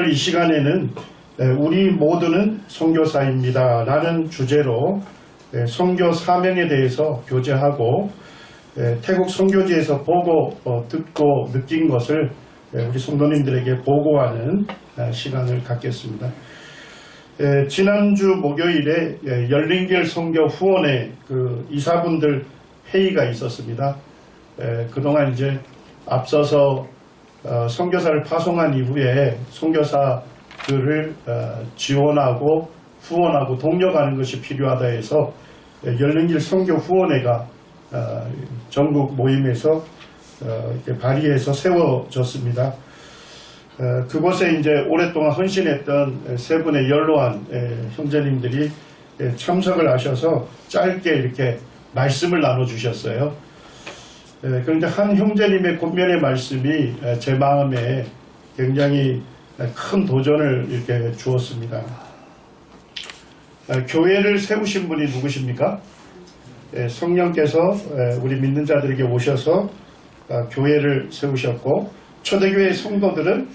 오늘 이 시간에는 우리 모두는 선교사입니다 라는 주제로 선교 사명에 대해서 교제하고 태국 선교지에서 보고 듣고 느낀 것을 우리 성도님들에게 보고하는 시간을 갖겠습니다. 지난주 목요일에 열린길 선교 후원회 그 이사분들 회의가 있었습니다. 그동안 이제 앞서서 선교사를 파송한 이후에 선교사들을 지원하고 후원하고 동력하는 것이 필요하다 해서 열린길 선교 후원회가 전국 모임에서 발의해서 세워졌습니다. 그곳에 이제 오랫동안 헌신했던 세 분의 연로한 형제님들이 참석을 하셔서 짧게 이렇게 말씀을 나눠주셨어요. 그런데 한 형제님의 권면의 말씀이 제 마음에 굉장히 큰 도전을 이렇게 주었습니다. 교회를 세우신 분이 누구십니까? 성령께서 우리 믿는 자들에게 오셔서 교회를 세우셨고 초대교회 성도들은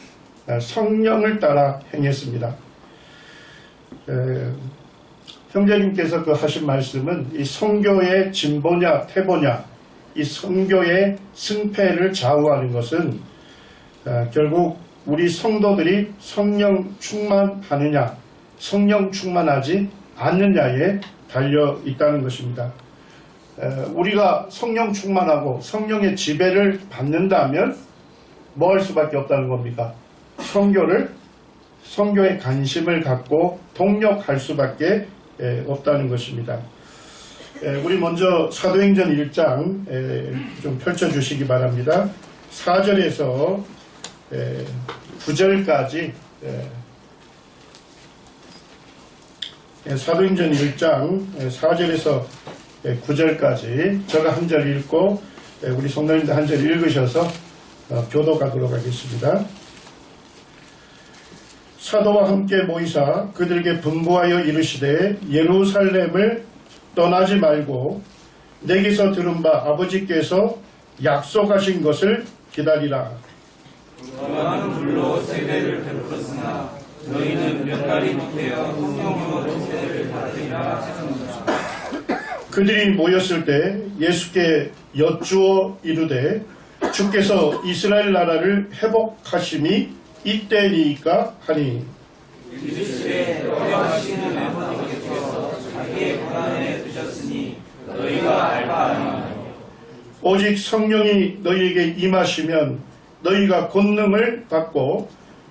성령을 따라 행했습니다. 형제님께서 그 하신 말씀은 이 선교의 진보냐 태보냐 이 선교의 승패를 좌우하는 것은 결국 우리 성도들이 성령 충만하느냐 성령 충만하지 않느냐에 달려 있다는 것입니다. 우리가 성령 충만하고 성령의 지배를 받는다면 뭐 할 수밖에 없다는 겁니까? 선교에 관심을 갖고 동력할 수밖에 없다는 것입니다. 우리 먼저 사도행전 1장 좀 펼쳐주시기 바랍니다. 4절에서 9절까지 사도행전 1장 4절에서 9절까지 제가 한 절 읽고 우리 성도님들 한 절 읽으셔서 교도가도록 하겠습니다. 사도와 함께 모이사 그들에게 분부하여 이르시되 예루살렘을 떠나지 말고 내게서 들은 바 아버지께서 약속하신 것을 기다리라. 너는 불로 세배를 베풀었으나 너희는 몇 달이 못되어 성령으로 세배를 받으리라 하셨느니라. 그들이 모였을 때 예수께 여쭈어 이르되 주께서 이스라엘 나라를 회복하심이 이때니까 하니 이르시되 회복하시는 아버지께서 자기의 권한에 두셨으니 너희가 알바 아니. 오직 성령이 너희에게 임하시면 너희가 권능을 받고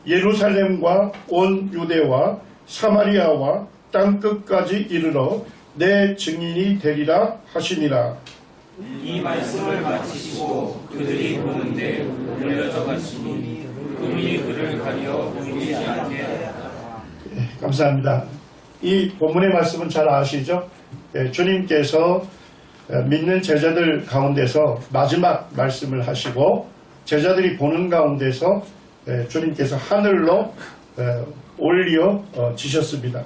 예루살렘과 온 유대와 사마리아와 땅끝까지 이르러 내 증인이 되리라 하시니라. 이 말씀을 마치시고 그들이 보는데 올려져 가시니 그분이 그를 가려 보이지 않게 하였다. 감사합니다. 이 본문의 말씀은 잘 아시죠? 주님께서 믿는 제자들 가운데서 마지막 말씀을 하시고 제자들이 보는 가운데서 주님께서 하늘로 올려 지셨습니다.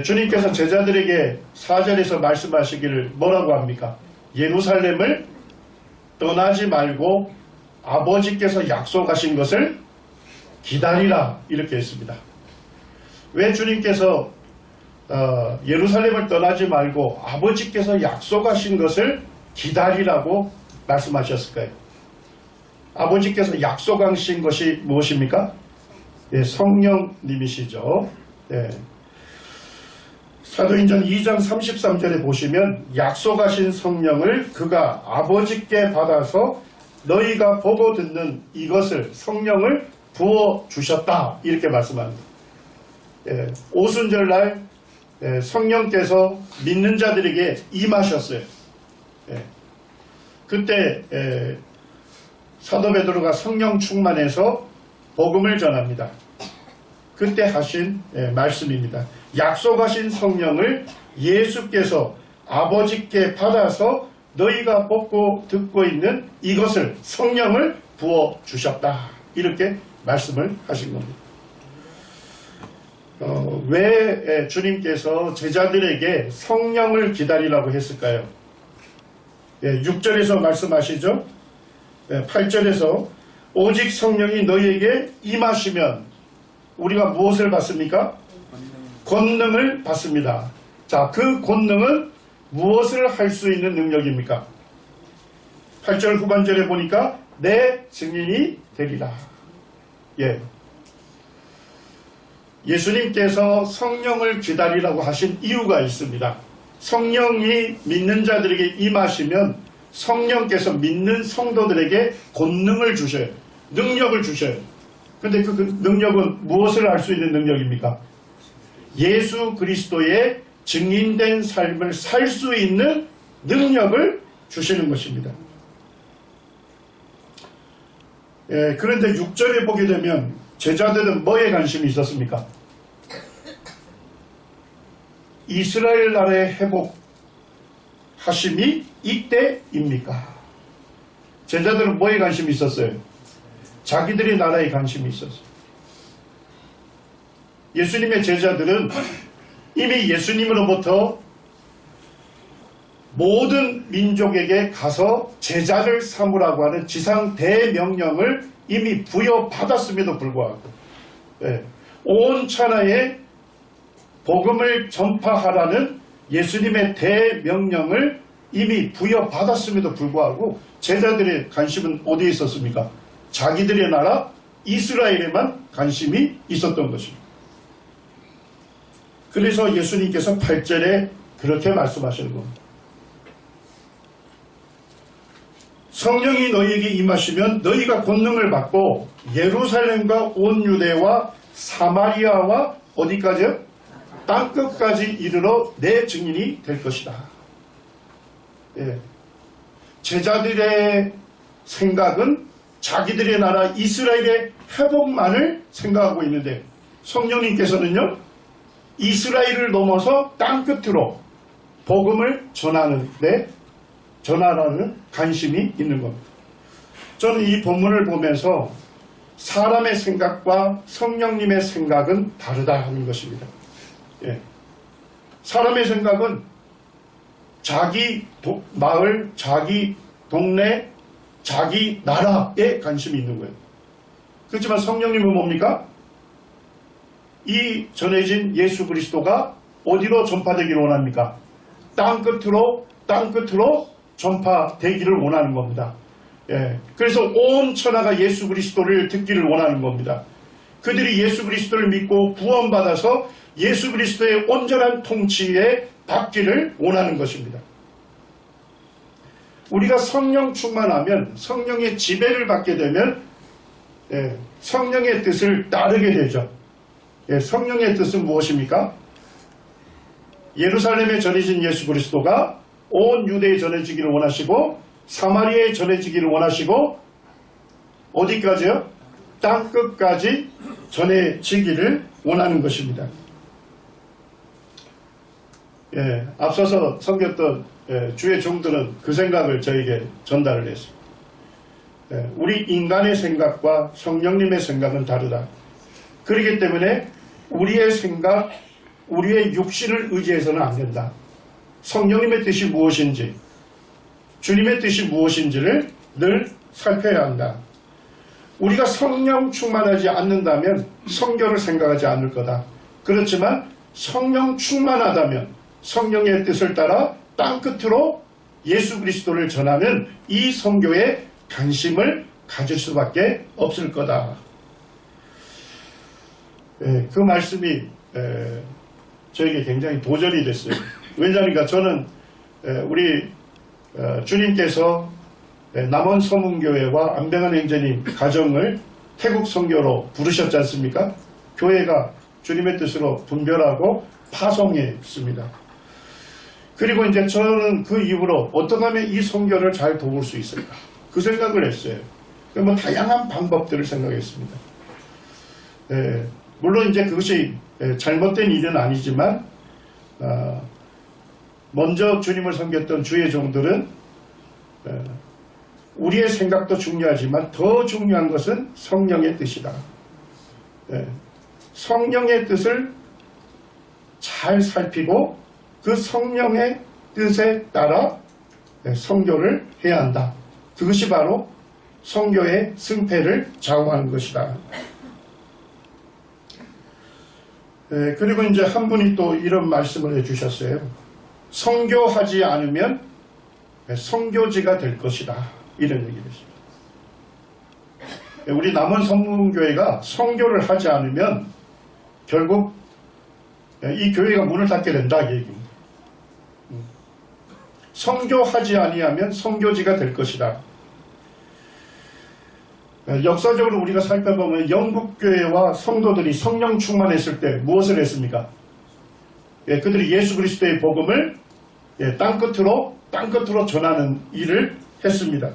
주님께서 제자들에게 4절에서 말씀하시기를 뭐라고 합니까? 예루살렘을 떠나지 말고 아버지께서 약속하신 것을 기다리라 이렇게 했습니다. 왜 주님께서 예루살렘을 떠나지 말고 아버지께서 약속하신 것을 기다리라고 말씀하셨을까요? 아버지께서 약속하신 것이 무엇입니까? 성령님이시죠. 사도행전 2장 33절에 보시면 약속하신 성령을 그가 아버지께 받아서 너희가 보고 듣는 이것을 성령을 부어주셨다 이렇게 말씀합니다. 오순절날 성령께서 믿는 자들에게 임하셨어요. 그때 사도 베드로가 성령 충만해서 복음을 전합니다. 그때 하신 말씀입니다. 약속하신 성령을 예수께서 아버지께 받아서 너희가 보고 듣고 있는 이것을 성령을 부어주셨다 이렇게 말씀을 하신 겁니다. 왜 주님께서 제자들에게 성령을 기다리라고 했을까요? 6절에서 말씀하시죠. 8절에서 오직 성령이 너희에게 임하시면 우리가 무엇을 받습니까? 권능을 받습니다. 자, 그 권능은 무엇을 할 수 있는 능력입니까? 8절 후반절에 보니까 내 증인이 되리라. 예. 예수님께서 성령을 기다리라고 하신 이유가 있습니다. 성령이 믿는 자들에게 임하시면 성령께서 믿는 성도들에게 권능을 주셔요. 능력을 주셔요. 그런데 그 능력은 무엇을 할 수 있는 능력입니까? 예수 그리스도의 증인된 삶을 살 수 있는 능력을 주시는 것입니다. 예, 그런데 6절에 보게 되면 제자들은 뭐에 관심이 있었습니까? 이스라엘 나라의 회복하심이 이때입니까? 제자들은 뭐에 관심이 있었어요? 자기들의 나라에 관심이 있었어요. 예수님의 제자들은 이미 예수님으로부터 모든 민족에게 가서 제자를 삼으라고 하는 지상 대명령을 이미 부여받았음에도 불구하고 온 천하에 복음을 전파하라는 예수님의 대명령을 이미 부여받았음에도 불구하고 제자들의 관심은 어디에 있었습니까? 자기들의 나라 이스라엘에만 관심이 있었던 것입니다. 그래서 예수님께서 8절에 그렇게 말씀하시는 겁니다. 성령이 너희에게 임하시면 너희가 권능을 받고 예루살렘과 온 유대와 사마리아와 어디까지요? 땅끝까지 이르러 내 증인이 될 것이다. 예. 제자들의 생각은 자기들의 나라 이스라엘의 회복만을 생각하고 있는데 성령님께서는요 이스라엘을 넘어서 땅끝으로 복음을 전하라는 관심이 있는 겁니다. 저는 이 본문을 보면서 사람의 생각과 성령님의 생각은 다르다 하는 것입니다. 예. 사람의 생각은 자기 마을, 자기 동네, 자기 나라에 관심이 있는 거예요. 그렇지만 성령님은 뭡니까? 이 전해진 예수 그리스도가 어디로 전파되기를 원합니까? 땅끝으로 전파되기를 원하는 겁니다. 예. 그래서 온 천하가 예수 그리스도를 듣기를 원하는 겁니다. 그들이 예수 그리스도를 믿고 구원받아서 예수 그리스도의 온전한 통치에 받기를 원하는 것입니다. 우리가 성령 충만하면 성령의 지배를 받게 되면 성령의 뜻을 따르게 되죠. 성령의 뜻은 무엇입니까? 예루살렘에 전해진 예수 그리스도가 온 유대에 전해지기를 원하시고 사마리아에 전해지기를 원하시고 어디까지요? 땅끝까지 전해지기를 원하는 것입니다. 앞서서 섬겼던 주의 종들은 그 생각을 저에게 전달을 했습니다. 우리 인간의 생각과 성령님의 생각은 다르다. 그렇기 때문에 우리의 생각, 우리의 육신을 의지해서는 안 된다. 성령님의 뜻이 무엇인지, 주님의 뜻이 무엇인지를 늘 살펴야 한다. 우리가 성령 충만하지 않는다면 성경을 생각하지 않을 거다. 그렇지만 성령 충만하다면 성령의 뜻을 따라 땅끝으로 예수 그리스도를 전하는 이 선교에 관심을 가질 수밖에 없을 거다. 그 말씀이 저에게 굉장히 도전이 됐어요. 왜냐하니까 저는 우리 주님께서 남원 서문교회와 안병환 행제님 가정을 태국 선교로 부르셨지 않습니까? 교회가 주님의 뜻으로 분별하고 파송했습니다. 그리고 이제 저는 그 이후로 어떻게 하면 이 선교를 잘 도울 수 있을까? 그 생각을 했어요. 뭐 다양한 방법들을 생각했습니다. 물론 이제 그것이 잘못된 일은 아니지만 먼저 주님을 섬겼던 주의 종들은 우리의 생각도 중요하지만 더 중요한 것은 성령의 뜻이다. 성령의 뜻을 잘 살피고 그 성령의 뜻에 따라 선교를 해야 한다. 그것이 바로 선교의 승패를 좌우하는 것이다. 그리고 이제 한 분이 또 이런 말씀을 해주셨어요. 선교하지 않으면 선교지가 될 것이다. 이런 얘기를 했습니다. 우리 남원 성문교회가 선교를 하지 않으면 결국 이 교회가 문을 닫게 된다. 이 얘기입니다. 선교하지 아니하면 선교지가 될 것이다. 역사적으로 우리가 살펴보면 영국교회와 성도들이 성령 충만했을 때 무엇을 했습니까? 그들이 예수 그리스도의 복음을 땅끝으로 전하는 일을 했습니다.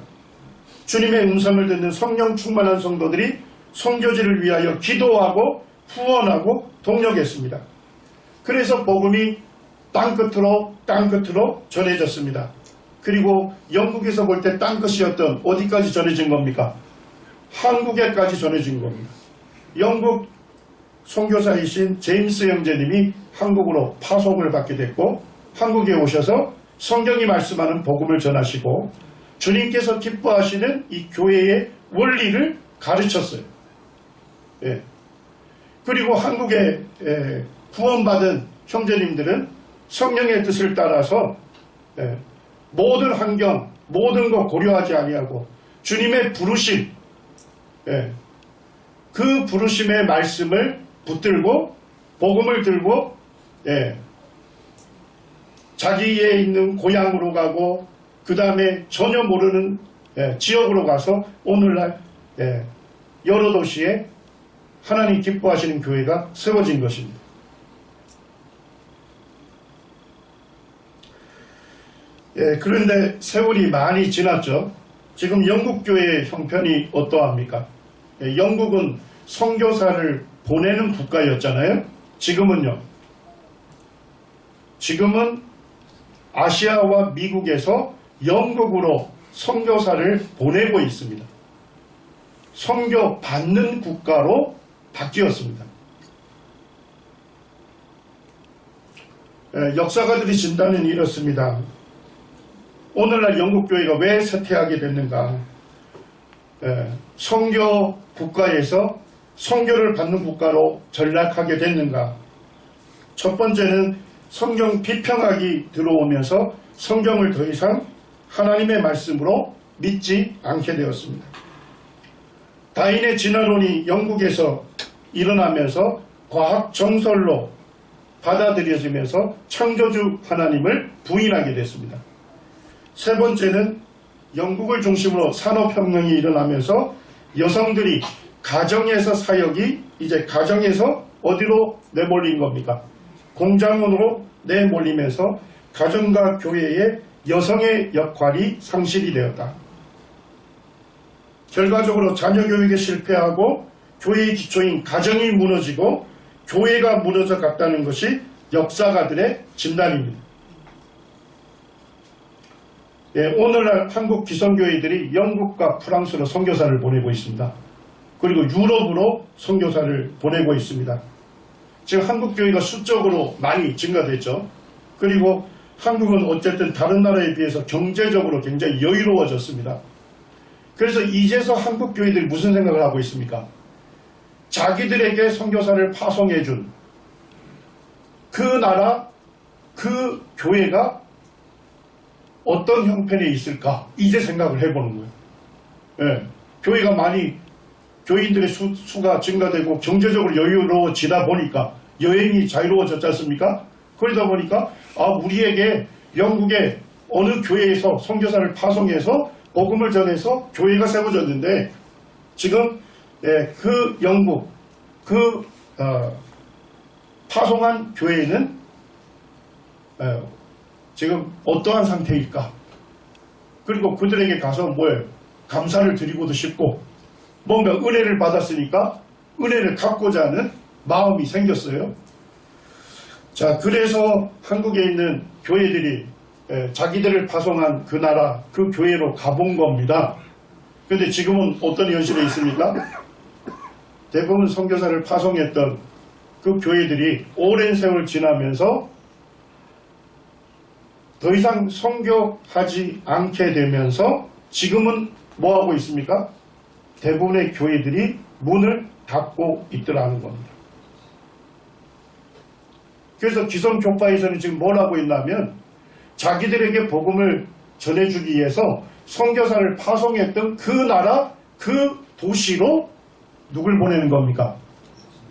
주님의 음성을 듣는 성령 충만한 성도들이 선교지를 위하여 기도하고 후원하고 동력했습니다. 그래서 복음이 땅끝으로 전해졌습니다. 그리고 영국에서 볼 때 땅끝이었던 어디까지 전해진 겁니까? 한국에까지 전해진 겁니다. 영국 선교사이신 제임스 형제님이 한국으로 파송을 받게 됐고 한국에 오셔서 성경이 말씀하는 복음을 전하시고 주님께서 기뻐하시는 이 교회의 원리를 가르쳤어요. 그리고 한국에 구원받은 형제님들은 성령의 뜻을 따라서 모든 환경, 모든 것 고려하지 아니하고 주님의 부르심, 그 부르심의 말씀을 붙들고 복음을 들고 자기의 있는 고향으로 가고 그 다음에 전혀 모르는 지역으로 가서 오늘날 여러 도시에 하나님 기뻐하시는 교회가 세워진 것입니다. 그런데 세월이 많이 지났죠. 지금 영국교회의 형편이 어떠합니까? 영국은 선교사를 보내는 국가였잖아요. 지금은요. 지금은 아시아와 미국에서 영국으로 선교사를 보내고 있습니다. 선교 받는 국가로 바뀌었습니다. 역사가들이 진단은 이렇습니다. 오늘날 영국교회가 왜 쇠퇴하게 됐는가? 선교 국가에서 선교를 받는 국가로 전락하게 됐는가? 첫 번째는 성경 비평학이 들어오면서 성경을 더 이상 하나님의 말씀으로 믿지 않게 되었습니다. 다윈의 진화론이 영국에서 일어나면서 과학 정설로 받아들여지면서 창조주 하나님을 부인하게 됐습니다. 세 번째는 영국을 중심으로 산업혁명이 일어나면서 여성들이 가정에서 사역이 이제 가정에서 어디로 내몰린 겁니까? 공장으로 내몰리면서 가정과 교회의 여성의 역할이 상실이 되었다. 결과적으로 자녀교육에 실패하고 교회의 기초인 가정이 무너지고 교회가 무너져 갔다는 것이 역사가들의 진단입니다. 오늘날 한국 기성교회들이 영국과 프랑스로 선교사를 보내고 있습니다. 그리고 유럽으로 선교사를 보내고 있습니다. 지금 한국교회가 수적으로 많이 증가됐죠. 그리고 한국은 어쨌든 다른 나라에 비해서 경제적으로 굉장히 여유로워졌습니다. 그래서 이제서 한국교회들이 무슨 생각을 하고 있습니까? 자기들에게 선교사를 파송해준 그 나라, 그 교회가 어떤 형편에 있을까? 이제 생각을 해보는 거예요. 교회가 많이 교인들의 수가 증가되고 경제적으로 여유로워지다 보니까 여행이 자유로워졌지 않습니까? 그러다 보니까 우리에게 영국의 어느 교회에서 선교사를 파송해서 복음을 전해서 교회가 세워졌는데 지금 그 영국 파송한 교회는 지금 어떠한 상태일까? 그리고 그들에게 가서 뭐예요? 감사를 드리고도 싶고 뭔가 은혜를 받았으니까 은혜를 갚고자 하는 마음이 생겼어요. 자, 그래서 한국에 있는 교회들이 자기들을 파송한 그 나라, 그 교회로 가본 겁니다. 그런데 지금은 어떤 현실에 있습니까? 대부분 선교사를 파송했던 그 교회들이 오랜 세월 지나면서 더 이상 선교하지 않게 되면서 지금은 뭐하고 있습니까? 대부분의 교회들이 문을 닫고 있더라는 겁니다. 그래서 기성교파에서는 지금 뭘 하고 있냐면 자기들에게 복음을 전해주기 위해서 선교사를 파송했던 그 나라, 그 도시로 누굴 보내는 겁니까?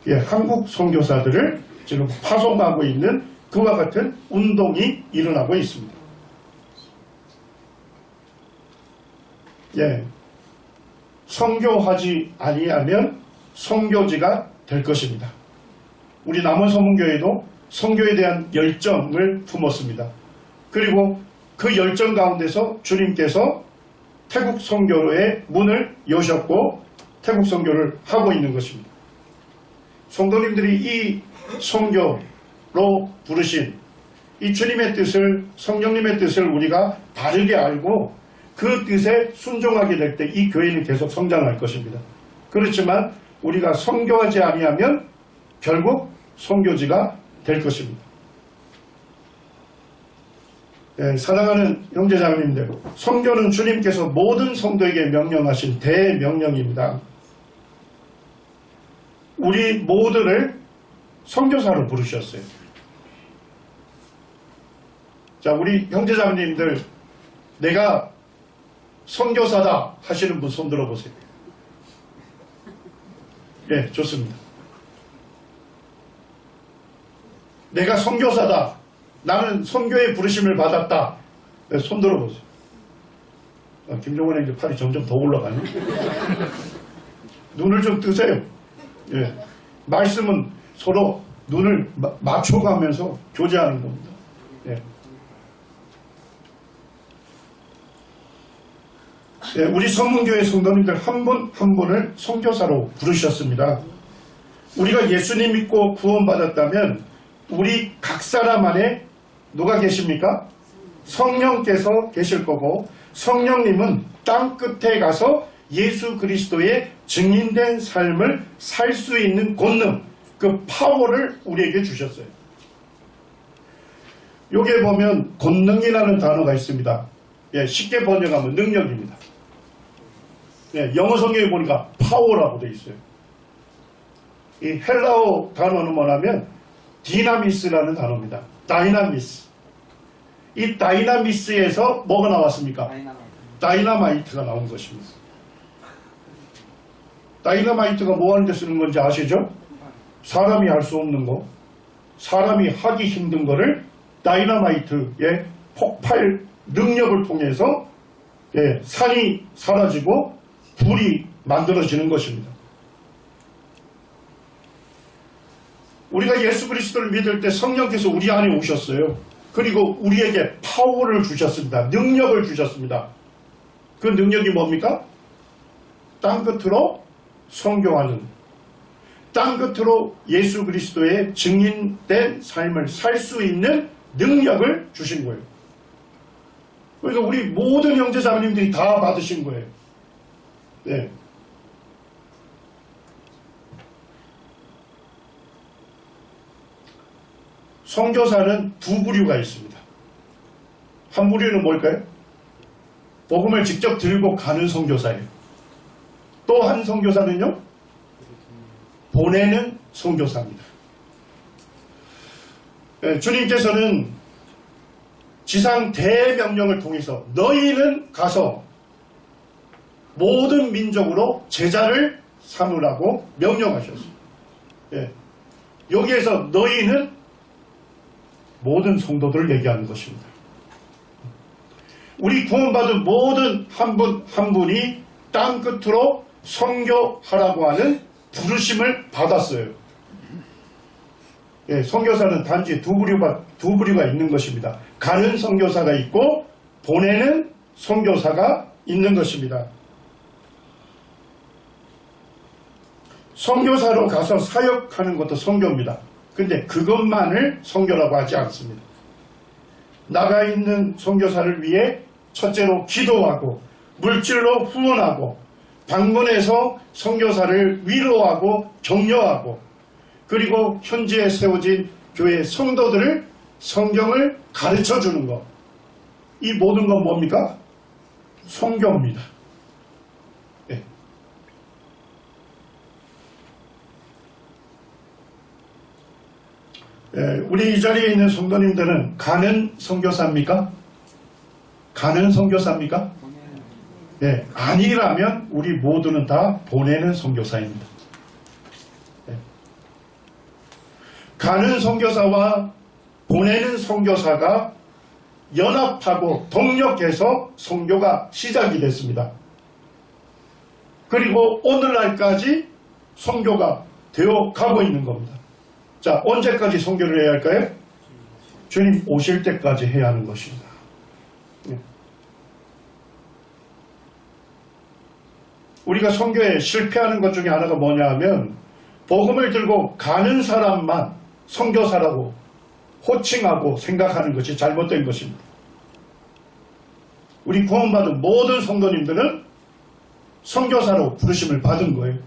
예, 한국 선교사들을 지금 파송하고 있는 그와 같은 운동이 일어나고 있습니다. 예, 선교하지 아니하면 선교지가 될 것입니다. 우리 남원서문교회도 선교에 대한 열정을 품었습니다. 그리고 그 열정 가운데서 주님께서 태국 선교로의 문을 여셨고 태국 선교를 하고 있는 것입니다. 성도님들이 이 선교로 부르신 이 주님의 뜻을, 성령님의 뜻을 우리가 바르게 알고 그 뜻에 순종하게 될 때 이 교회는 계속 성장할 것입니다. 그렇지만 우리가 선교하지 아니하면 결국 선교지가 될 것입니다. 네, 사랑하는 형제자매님들, 선교는 주님께서 모든 성도에게 명령하신 대명령입니다. 우리 모두를 선교사로 부르셨어요. 자, 우리 형제자매님들, 내가 선교사다 하시는 분 손 들어보세요. 예, 좋습니다. 내가 선교사다. 나는 선교의 부르심을 받았다. 네, 손 들어보세요. 김종원의 이제 팔이 점점 더 올라가네. 눈을 좀 뜨세요. 예. 말씀은 서로 눈을 맞춰가면서 교제하는 겁니다. 예. 예, 우리 성문교회 성도님들 한 분 한 분을 선교사로 부르셨습니다. 우리가 예수님 믿고 구원받았다면 우리 각 사람 안에 누가 계십니까? 성령께서 계실 거고 성령님은 땅 끝에 가서 예수 그리스도의 증인된 삶을 살 수 있는 권능, 그 파워를 우리에게 주셨어요. 여기에 보면 권능이라는 단어가 있습니다. 예, 쉽게 번역하면 능력입니다. 예, 영어 성경에 보니까 파워라고 되어 있어요. 이 헬라어 단어는 뭐냐면 디나미스라는 단어입니다. 다이나미스. 이 다이나미스에서 뭐가 나왔습니까? 다이너마이트가 나온 것입니다. 다이너마이트가 뭐 하는 데 쓰는 건지 아시죠? 사람이 할 수 없는 거, 사람이 하기 힘든 거를 다이너마이트의 폭발 능력을 통해서 예, 산이 사라지고 불이 만들어지는 것입니다. 우리가 예수 그리스도를 믿을 때 성령께서 우리 안에 오셨어요. 그리고 우리에게 파워를 주셨습니다. 능력을 주셨습니다. 그 능력이 뭡니까? 땅끝으로 선교하는, 땅끝으로 예수 그리스도의 증인된 삶을 살 수 있는 능력을 주신 거예요. 그래서 우리 모든 형제자매님들이 다 받으신 거예요. 네. 선교사는 두 부류가 있습니다. 한 부류는 뭘까요? 복음을 직접 들고 가는 선교사예요. 또 한 선교사는요? 보내는 선교사입니다. 네, 주님께서는 지상 대명령을 통해서 너희는 가서 모든 민족으로 제자를 삼으라고 명령하셨어요. 예. 여기에서 너희는 모든 성도들을 얘기하는 것입니다. 우리 구원받은 모든 한 분 한 분이 땅끝으로 선교하라고 하는 부르심을 받았어요. 예, 선교사는 단지 두 부류가 있는 것입니다. 가는 선교사가 있고 보내는 선교사가 있는 것입니다. 선교사로 가서 사역하는 것도 선교입니다. 근데 그것만을 선교라고 하지 않습니다. 나가 있는 선교사를 위해 첫째로 기도하고 물질로 후원하고 방문해서 선교사를 위로하고 격려하고 그리고 현지에 세워진 교회 성도들을 성경을 가르쳐주는 것. 이 모든 건 뭡니까? 선교입니다. 네. 우리 이 자리에 있는 성도님들은 가는 선교사입니까? 가는 선교사입니까? 네, 아니라면 우리 모두는 다 보내는 선교사입니다. 네. 가는 선교사와 보내는 선교사가 연합하고 동력해서 선교가 시작이 됐습니다. 그리고 오늘날까지 선교가 되어 가고 있는 겁니다. 자, 언제까지 선교를 해야 할까요? 주님 오실 때까지 해야 하는 것입니다. 네. 우리가 선교에 실패하는 것 중에 하나가 뭐냐 하면 복음을 들고 가는 사람만 선교사라고 호칭하고 생각하는 것이 잘못된 것입니다. 우리 구원받은 모든 성도님들은 선교사로 부르심을 받은 거예요.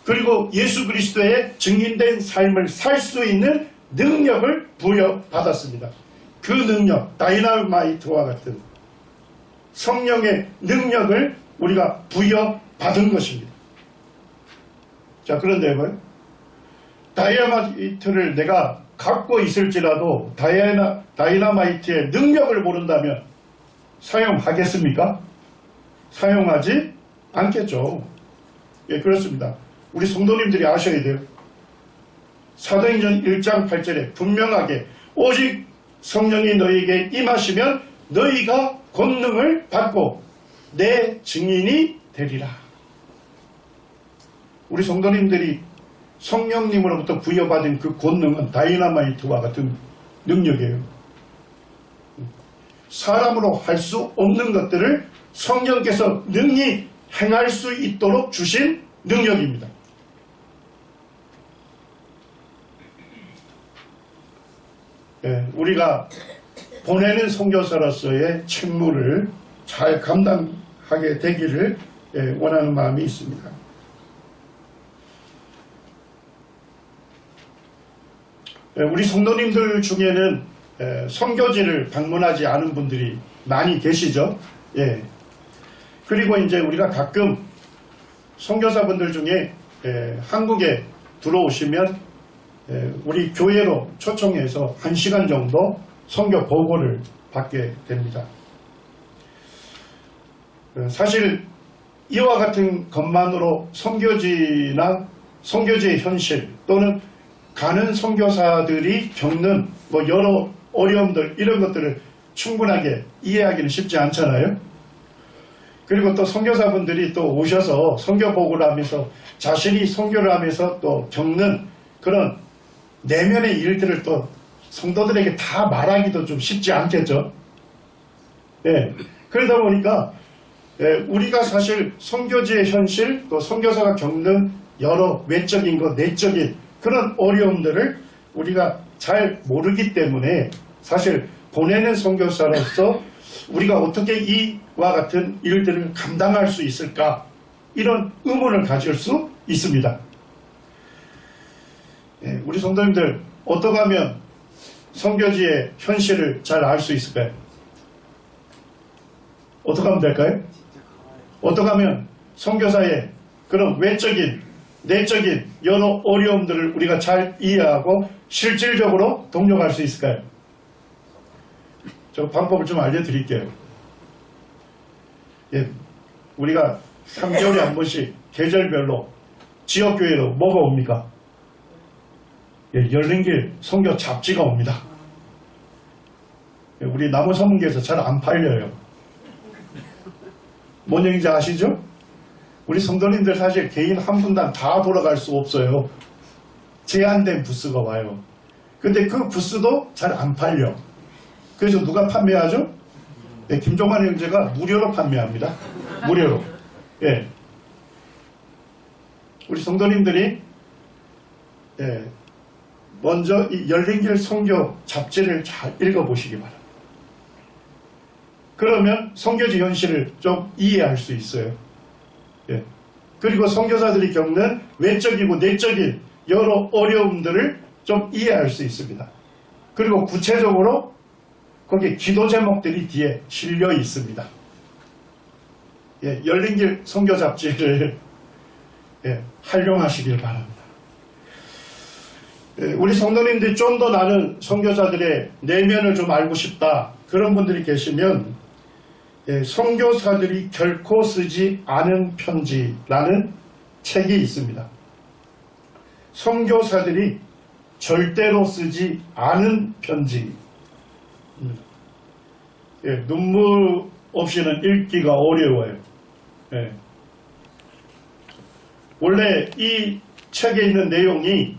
그리고 예수 그리스도의 증인된 삶을 살 수 있는 능력을 부여받았습니다. 그 능력, 다이나마이트와 같은 성령의 능력을 우리가 부여받은 것입니다. 자, 그런데 뭐예요? 다이나마이트를 내가 갖고 있을지라도 다이나마이트의 능력을 모른다면 사용하겠습니까? 사용하지 않겠죠. 예, 그렇습니다. 우리 성도님들이 아셔야 돼요. 사도행전 1장 8절에 분명하게 오직 성령이 너희에게 임하시면 너희가 권능을 받고 내 증인이 되리라. 우리 성도님들이 성령님으로부터 부여받은 그 권능은 다이나마이트와 같은 능력이에요. 사람으로 할 수 없는 것들을 성령께서 능히 행할 수 있도록 주신 능력입니다. 우리가 보내는 선교사로서의 책무를 잘 감당하게 되기를 원하는 마음이 있습니다. 우리 성도님들 중에는 선교지를 방문하지 않은 분들이 많이 계시죠. 예. 그리고 이제 우리가 가끔 선교사분들 중에 한국에 들어오시면 우리 교회로 초청해서 1시간 정도 선교 보고를 받게 됩니다. 사실 이와 같은 것만으로 선교지나 선교지의 현실 또는 가는 선교사들이 겪는 여러 어려움들 이런 것들을 충분하게 이해하기는 쉽지 않잖아요. 그리고 또 선교사분들이 또 오셔서 선교 보고를 하면서 자신이 선교를 하면서 또 겪는 그런 내면의 일들을 또 성도들에게 다 말하기도 좀 쉽지 않겠죠. 예. 그러다 보니까 우리가 사실 선교지의 현실 또 선교사가 겪는 여러 외적인 것 내적인 그런 어려움들을 우리가 잘 모르기 때문에 사실 보내는 선교사로서 우리가 어떻게 이와 같은 일들을 감당할 수 있을까 이런 의문을 가질 수 있습니다. 우리 성도님들 어떻게 하면 선교지의 현실을 잘 알 수 있을까요? 어떻게 하면 될까요? 어떻게 하면 선교사의 그런 외적인 내적인 여러 어려움들을 우리가 잘 이해하고 실질적으로 동력할 수 있을까요? 저 방법을 좀 알려드릴게요. 예, 우리가 3개월에 한 번씩 계절별로 지역교회로 뭐가 옵니까? 예, 열린길 선교 잡지가 옵니다. 예, 우리 남원서문교에서 잘 안 팔려요. 뭔 얘기인지 아시죠? 우리 성도님들 사실 개인 한 분당 다 돌아갈 수 없어요. 제한된 부스가 와요. 근데 그 부스도 잘 안 팔려. 그래서 누가 판매하죠? 네, 김종환 형제가 무료로 판매합니다. 무료로. 예. 우리 성도님들이 먼저 이 열린길 선교 잡지를 잘 읽어보시기 바랍니다. 그러면 선교지 현실을 좀 이해할 수 있어요. 예. 그리고 선교사들이 겪는 외적이고 내적인 여러 어려움들을 좀 이해할 수 있습니다. 그리고 구체적으로 거기에 기도 제목들이 뒤에 실려 있습니다. 예, 열린길 선교 잡지를 활용하시길 바랍니다. 우리 성도님들이 좀 더 나는 선교사들의 내면을 좀 알고 싶다, 그런 분들이 계시면 선교사들이 결코 쓰지 않은 편지라는 책이 있습니다. 선교사들이 절대로 쓰지 않은 편지. 눈물 없이는 읽기가 어려워요. 원래 이 책에 있는 내용이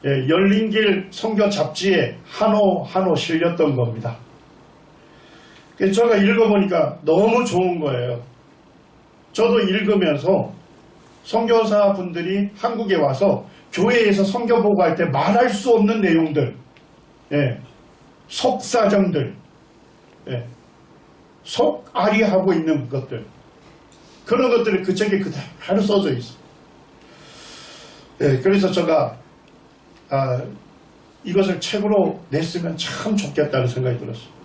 열린길 선교 잡지에 한호 실렸던 겁니다. 제가 읽어보니까 너무 좋은 거예요. 저도 읽으면서 선교사 분들이 한국에 와서 교회에서 선교 보고할 때 말할 수 없는 내용들, 속사정들, 속앓이하고 있는 것들, 그런 것들이 그 책에 그대로 써져 있어요. 그래서 제가 이것을 책으로 냈으면 참 좋겠다는 생각이 들었어요.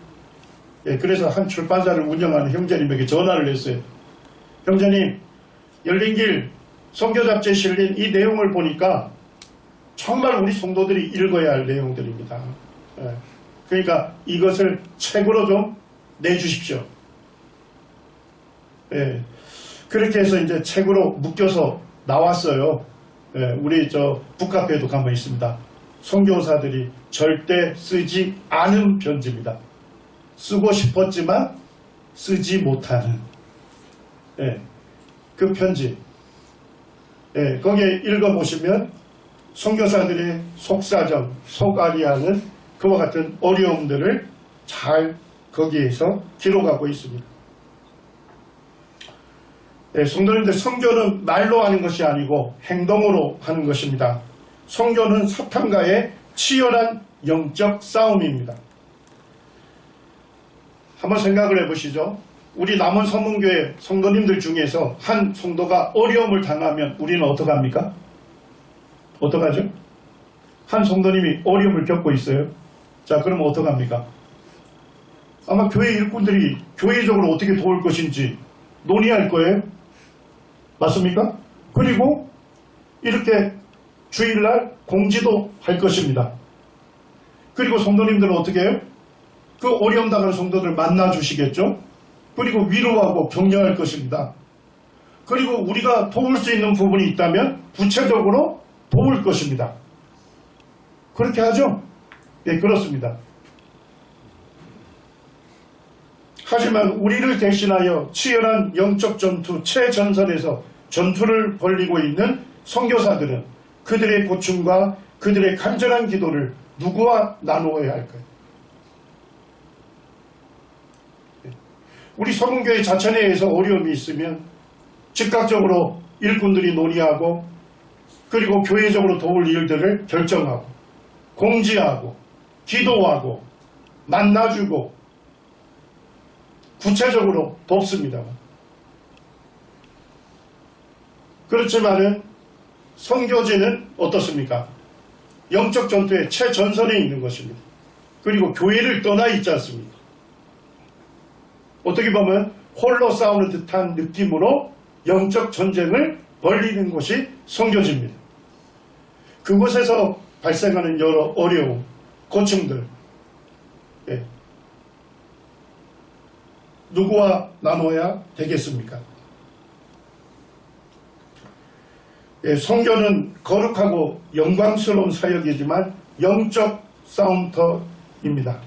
그래서 한 출판사를 운영하는 형제님에게 전화를 했어요. 형제님, 열린길 선교잡지에 실린 이 내용을 보니까 정말 우리 성도들이 읽어야 할 내용들입니다. 그러니까 이것을 책으로 좀 내주십시오. 그렇게 해서 이제 책으로 묶여서 나왔어요. 우리 저 북카페에도 가면 있습니다. 선교사들이 절대 쓰지 않은 편지입니다. 쓰고 싶었지만 쓰지 못하는 그 편지. 거기에 읽어보시면 선교사들의 속사정, 속앓이하는 그와 같은 어려움들을 잘 거기에서 기록하고 있습니다. 성도님들, 선교는 말로 하는 것이 아니고 행동으로 하는 것입니다. 선교는 사탄과의 치열한 영적 싸움입니다. 한번 생각을 해보시죠. 우리 남원 서문교회 성도님들 중에서 한 성도가 어려움을 당하면 우리는 어떡합니까? 어떡하죠? 한 성도님이 어려움을 겪고 있어요. 자, 그러면 어떡합니까? 아마 교회 일꾼들이 교회적으로 어떻게 도울 것인지 논의할 거예요. 맞습니까? 그리고 이렇게 주일날 공지도 할 것입니다. 그리고 성도님들은 어떻게 해요? 그 어려움 당하는 성도들 만나 주시겠죠? 그리고 위로하고 격려할 것입니다. 그리고 우리가 도울 수 있는 부분이 있다면 구체적으로 도울 것입니다. 그렇게 하죠? 네, 그렇습니다. 하지만 우리를 대신하여 치열한 영적 전투 최전선에서 전투를 벌이고 있는 선교사들은 그들의 고충과 그들의 간절한 기도를 누구와 나누어야 할까요? 우리 서문교회 자체내에서 어려움이 있으면 즉각적으로 일꾼들이 논의하고 그리고 교회적으로 도울 일들을 결정하고 공지하고 기도하고 만나주고 구체적으로 돕습니다. 그렇지만은 선교제는 어떻습니까? 영적 전투의 최전선에 있는 것입니다. 그리고 교회를 떠나 있지 않습니까? 어떻게 보면 홀로 싸우는 듯한 느낌으로 영적 전쟁을 벌이는 것이 선교지입니다. 그곳에서 발생하는 여러 어려움, 고충들, 누구와 나눠야 되겠습니까? 선교는 거룩하고 영광스러운 사역이지만 영적 싸움터입니다.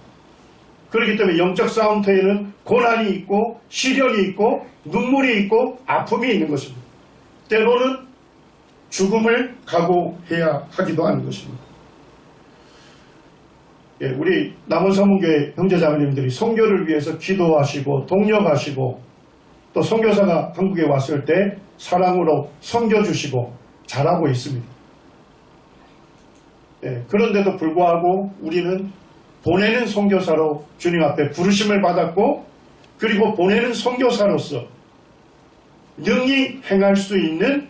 그렇기 때문에 영적 싸움터에는 고난이 있고 시련이 있고 눈물이 있고 아픔이 있는 것입니다. 때로는 죽음을 각오해야 하기도 하는 것입니다. 우리 남원서문교회 형제자매님들이 선교를 위해서 기도하시고 독려하시고 또 선교사가 한국에 왔을 때 사랑으로 섬겨주시고 잘하고 있습니다. 그런데도 불구하고 우리는 보내는 선교사로 주님 앞에 부르심을 받았고 그리고 보내는 선교사로서 능히 행할 수 있는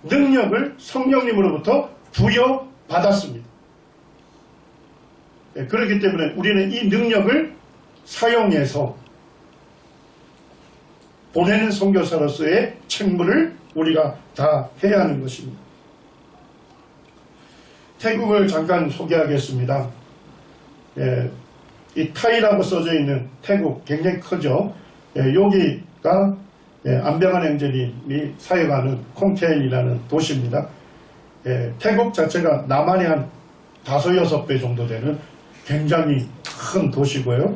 능력을 성령님으로부터 부여받았습니다. 그렇기 때문에 우리는 이 능력을 사용해서 보내는 선교사로서의 책무를 우리가 다 해야 하는 것입니다. 태국을 잠깐 소개하겠습니다. 예, 이 타이라고 써져 있는 태국 굉장히 크죠. 예, 여기가 안병환 형제님이 사역하는 콩텐이라는 도시입니다. 예, 태국 자체가 남한의 한 5-6배 정도 되는 굉장히 큰 도시고요.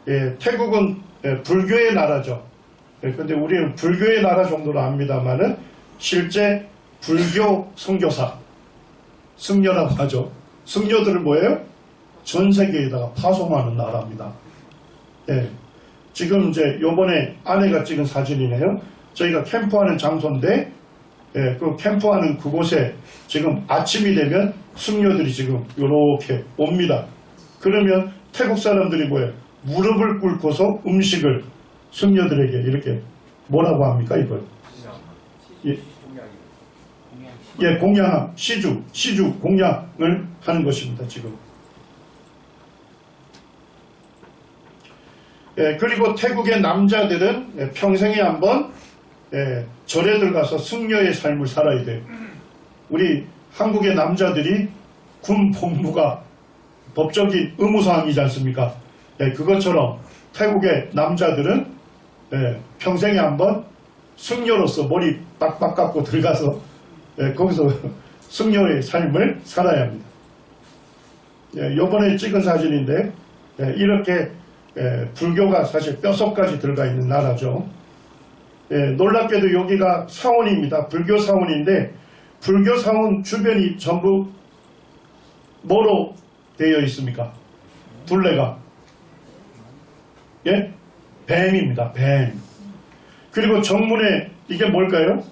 예, 태국은 불교의 나라죠. 그런데 우리는 불교의 나라 정도로 압니다만은 실제 불교 선교사, 승려라고 하죠. 승려들은 뭐예요? 전 세계에다가 파송하는 나라입니다. 예, 지금 이제 요번에 아내가 찍은 사진이네요. 저희가 캠프하는 장소인데, 예, 그 캠프하는 그곳에 지금 아침이 되면 승려들이 지금 이렇게 옵니다. 그러면 태국 사람들이 뭐예요? 무릎을 꿇고서 음식을 승려들에게 이렇게 뭐라고 합니까 이걸? 예, 공양, 시주 공양을 하는 것입니다 지금. 예, 그리고 태국의 남자들은 평생에 한번 절에 들어가서 승려의 삶을 살아야 돼요. 우리 한국의 남자들이 군 복무가 법적인 의무사항이지 않습니까? 예, 그것처럼 태국의 남자들은 평생에 한번 승려로서 머리 빡빡 깎고 들어가서 거기서 승려의 삶을 살아야 합니다. 요번에 찍은 사진인데 이렇게 불교가 사실 뼛속까지 들어가 있는 나라죠. 놀랍게도 여기가 사원입니다. 불교 사원인데 불교 사원 주변이 전부 뭐로 되어 있습니까? 둘레가 예? 뱀입니다. 뱀. 그리고 정문에 이게 뭘까요?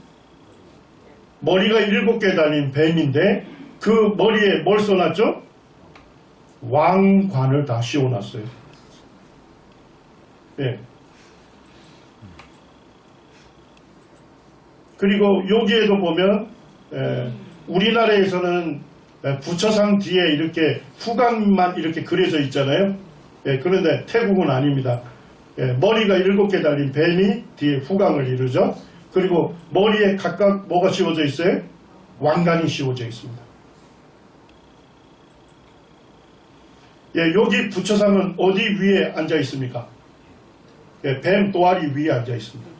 머리가 7개 달린 뱀인데 그 머리에 뭘 써놨죠? 왕관을 다 씌워놨어요. 예. 그리고 여기에도 보면 우리나라에서는 부처상 뒤에 이렇게 후광만 이렇게 그려져 있잖아요. 예, 그런데 태국은 아닙니다. 예, 머리가 7개 달린 뱀이 뒤에 후광을 이루죠. 그리고 머리에 각각 뭐가 씌워져 있어요? 왕관이 씌워져 있습니다. 예, 여기 부처상은 어디 위에 앉아 있습니까? 예, 뱀 또아리 위에 앉아 있습니다.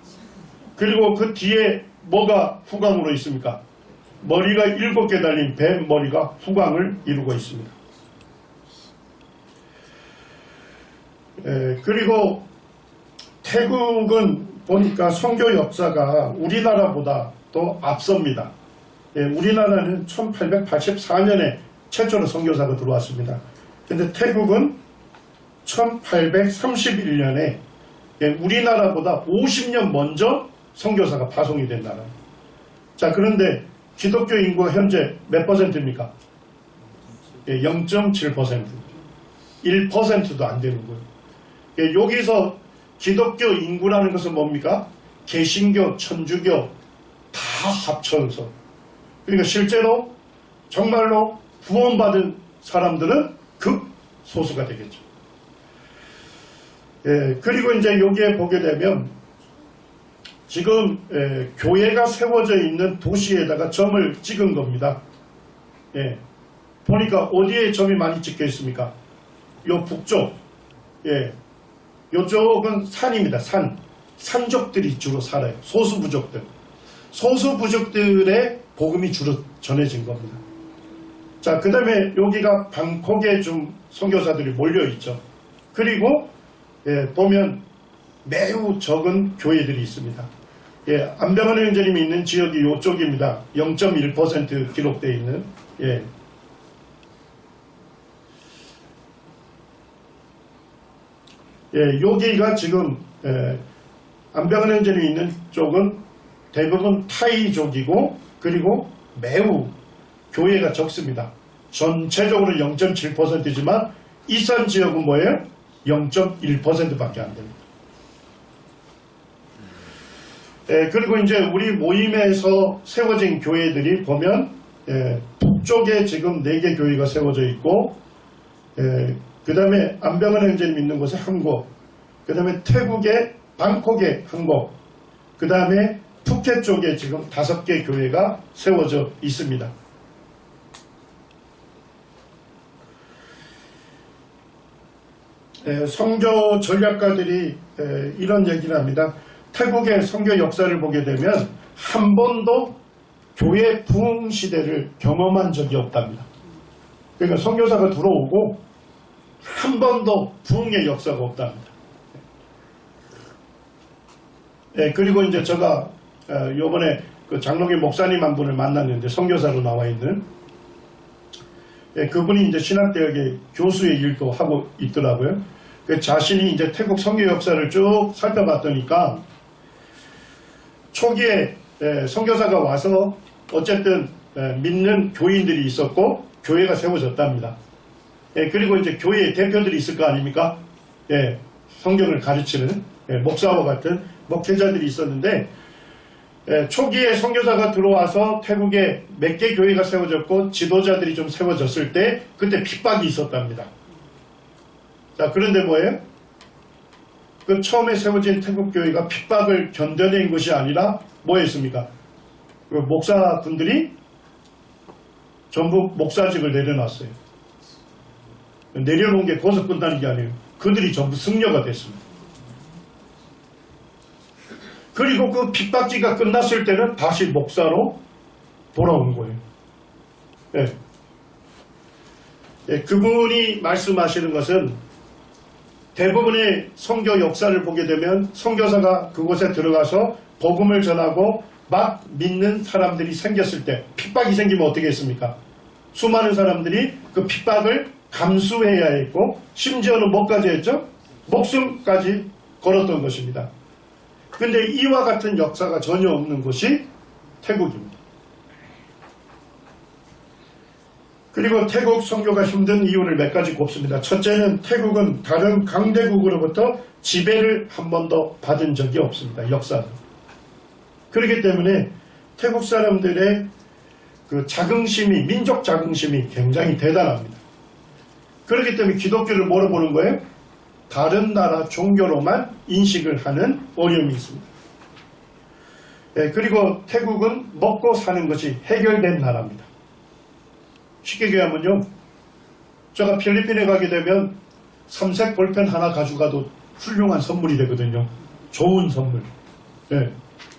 그리고 그 뒤에 뭐가 후광으로 있습니까? 머리가 7개 달린 뱀 머리가 후광을 이루고 있습니다. 그리고 태국은 보니까 선교 역사가 우리나라보다 더 앞섭니다. 우리나라는 1884년에 최초로 선교사가 들어왔습니다. 근데 태국은 1831년에 우리나라보다 50년 먼저 선교사가 파송이 된 나라입니다. 자, 그런데 기독교 인구가 현재 몇 퍼센트입니까? 0.7%. 1%도 안 되는 거예요. 여기서 기독교 인구라는 것은 뭡니까? 개신교, 천주교 다 합쳐서. 그러니까 실제로 정말로 구원받은 사람들은 극소수가 되겠죠. 예, 그리고 이제 여기에 보게 되면 지금 교회가 세워져 있는 도시에다가 점을 찍은 겁니다. 예, 보니까 어디에 점이 많이 찍혀 있습니까? 요 북쪽. 예, 요쪽은 산입니다. 산족들이 주로 살아요. 소수부족들. 소수부족들의 복음이 주로 전해진 겁니다. 자, 그 다음에 여기가 방콕에 좀 선교사들이 몰려있죠. 그리고 보면 매우 적은 교회들이 있습니다. 예, 안병환 형제님이 있는 지역이 이쪽입니다. 0.1% 기록되어 있는. 예. 예, 여기가 지금 안병환 형제님이 있는 쪽은 대부분 타이족이고 그리고 매우 교회가 적습니다. 전체적으로 0.7%지만 이산 지역은 뭐예요? 0.1%밖에 안 됩니다. 그리고 이제 우리 모임에서 세워진 교회들이 보면 북쪽에 지금 4개 교회가 세워져 있고 그 다음에 안병환 형제님 있는 곳에 한 곳, 그 다음에 태국의 방콕에 한 곳, 그 다음에 푸켓 쪽에 지금 5개 교회가 세워져 있습니다. 선교 전략가들이 이런 얘기를 합니다. 태국의 선교 역사를 보게 되면 한 번도 교회 부흥 시대를 경험한 적이 없답니다. 그러니까 선교사가 들어오고 한 번도 부흥의 역사가 없답니다. 그리고 이제 제가 요번에 그 장로교 목사님 한 분을 만났는데 선교사로 나와 있는 그분이 이제 신학대학의 교수의 일도 하고 있더라고요. 그 자신이 이제 태국 선교 역사를 쭉 살펴봤더니까 초기에 선교사가 와서 어쨌든 믿는 교인들이 있었고 교회가 세워졌답니다. 그리고 이제 교회의 대표들이 있을 거 아닙니까? 성경을 가르치는 목사와 같은 목회자들이 있었는데 초기에 선교사가 들어와서 태국에 몇 개 교회가 세워졌고 지도자들이 좀 세워졌을 때 그때 핍박이 있었답니다. 자, 그런데 뭐예요? 그 처음에 세워진 태국 교회가 핍박을 견뎌낸 것이 아니라 뭐였습니까? 그 목사분들이 전부 목사직을 내려놨어요. 내려놓은 게 거기서 끝나는 게 아니에요. 그들이 전부 승려가 됐습니다. 그리고 그 핍박지가 끝났을 때는 다시 목사로 돌아온 거예요. 그분이 말씀하시는 것은 대부분의 선교 역사를 보게 되면 선교사가 그곳에 들어가서 복음을 전하고 막 믿는 사람들이 생겼을 때 핍박이 생기면 어떻게 했습니까? 수많은 사람들이 그 핍박을 감수해야 했고 심지어는 뭐까지 했죠? 목숨까지 걸었던 것입니다. 근데 이와 같은 역사가 전혀 없는 곳이 태국입니다. 그리고 태국 선교가 힘든 이유를 몇 가지 꼽습니다. 첫째는 태국은 다른 강대국으로부터 지배를 한 번도 받은 적이 없습니다. 역사는. 그렇기 때문에 태국 사람들의 그 자긍심이, 민족 자긍심이 굉장히 대단합니다. 그렇기 때문에 기독교를 뭐로 보는 거예요? 다른 나라 종교로만 인식을 하는 어려움이 있습니다. 그리고 태국은 먹고 사는 것이 해결된 나라입니다. 쉽게 얘기하면요, 제가 필리핀에 가게 되면 삼색 볼펜 하나 가져가도 훌륭한 선물이 되거든요. 좋은 선물.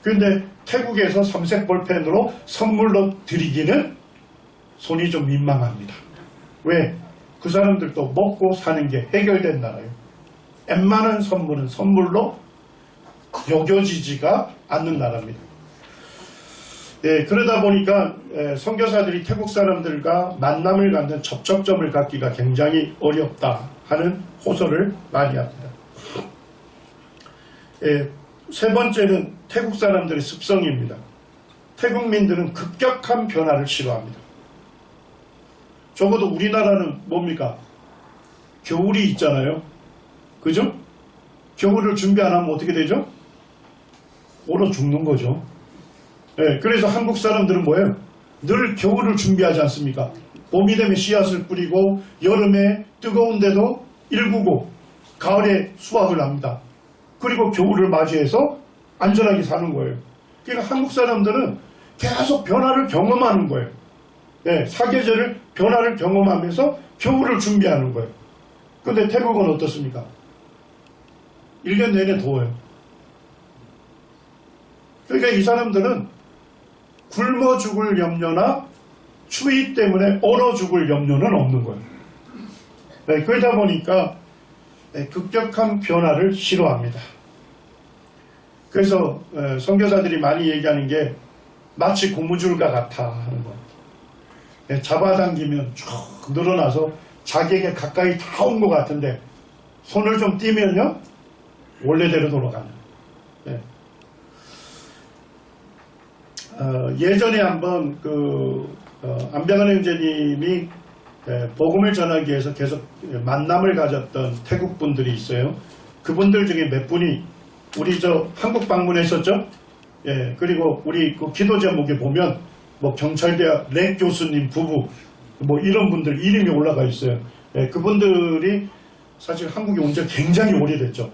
그런데 태국에서 삼색 볼펜으로 선물로 드리기는 손이 좀 민망합니다. 왜? 그 사람들도 먹고 사는 게 해결된 나라예요. 웬만한 선물은 선물로 여겨지지가 않는 나라입니다. 그러다 보니까 선교사들이 태국 사람들과 만남을 갖는 접촉점을 갖기가 굉장히 어렵다 하는 호소를 많이 합니다. 세 번째는 태국 사람들의 습성입니다. 태국민들은 급격한 변화를 싫어합니다. 적어도 우리나라는 뭡니까? 겨울이 있잖아요. 그죠? 겨울을 준비 안 하면 어떻게 되죠? 얼어 죽는 거죠. 그래서 한국 사람들은 뭐예요? 늘 겨울을 준비하지 않습니까? 봄이 되면 씨앗을 뿌리고 여름에 뜨거운데도 일구고 가을에 수확을 합니다. 그리고 겨울을 맞이해서 안전하게 사는 거예요. 그러니까 한국 사람들은 계속 변화를 경험하는 거예요. 사계절을 변화를 경험하면서 겨울을 준비하는 거예요. 그런데 태국은 어떻습니까? 1년 내내 더워요. 그러니까 이 사람들은 굶어 죽을 염려나 추위 때문에 얼어 죽을 염려는 없는 거예요. 그러다 보니까 급격한 변화를 싫어합니다. 그래서 선교사들이 많이 얘기하는 게 마치 고무줄과 같아 하는 거예요. 잡아당기면 쭉 늘어나서 자기에게 가까이 다 온 것 같은데 손을 좀 띄면요 원래대로 돌아가는. 예전에 한번 안병헌 형제님이 복음을 전하기 위해서 계속 만남을 가졌던 태국 분들이 있어요. 그분들 중에 몇 분이 우리 한국 방문했었죠. 그리고 우리 그 기도 제목에 보면 뭐 경찰대학 렉 교수님 부부 뭐 이런 분들 이름이 올라가 있어요. 그분들이 사실 한국에 온 지 굉장히 오래됐죠.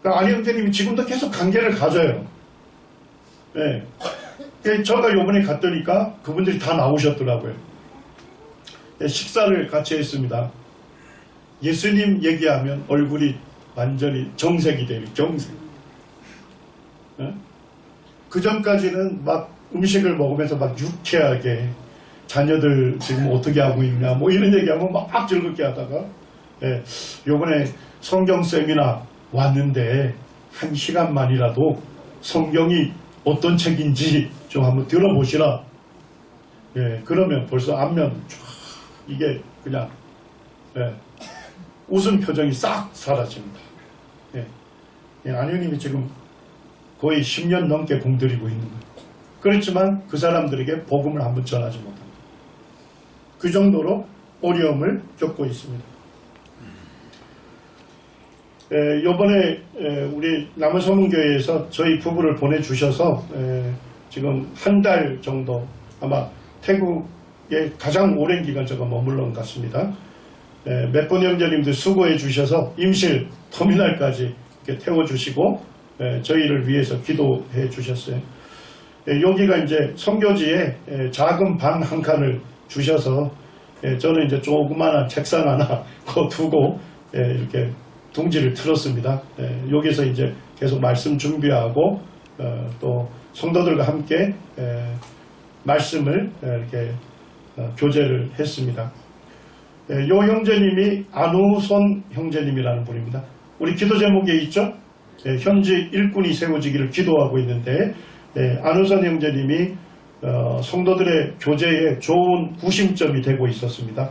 그러니까 안 형제님이 지금도 계속 관계를 가져요. 예. 제가 요번에 갔더니까 그분들이 다 나오셨더라고요. 예, 식사를 같이 했습니다. 예수님 얘기하면 얼굴이 완전히 정색이 돼요. 정색. 예? 그 전까지는 막 음식을 먹으면서 막 유쾌하게 자녀들 지금 어떻게 하고 있냐 뭐 이런 얘기하면 막 즐겁게 하다가 예, 요번에 성경 세미나 왔는데 1시간만이라도 성경이 어떤 책인지 좀 한번 들어보시라. 예, 그러면 벌써 안면 이게 그냥 예, 웃음 표정이 싹 사라집니다. 예, 예, 안영님이 지금 거의 10년 넘게 공들이고 있는 거예요. 그렇지만 그 사람들에게 복음을 한번 전하지 못합니다. 그 정도로 어려움을 겪고 있습니다. 이번에 우리 남원서문교회에서 저희 부부를 보내주셔서 지금 한 달 정도 아마 태국에 가장 오랜 기간 제가 머물러 온 것 같습니다. 몇 분 형제님들 수고해 주셔서 임실 터미널까지 이렇게 태워주시고 저희를 위해서 기도해 주셨어요. 여기가 이제 선교지에 작은 방 한 칸을 주셔서 저는 이제 조그마한 책상 하나 두고 이렇게 둥지를 틀었습니다. 여기서 이제 계속 말씀 준비하고 또 성도들과 함께 말씀을 이렇게 교제를 했습니다. 요 형제님이 안우선 형제님이라는 분입니다. 우리 기도 제목에 있죠? 현지 일꾼이 세워지기를 기도하고 있는데 안우선 형제님이 성도들의 교제에 좋은 구심점이 되고 있었습니다.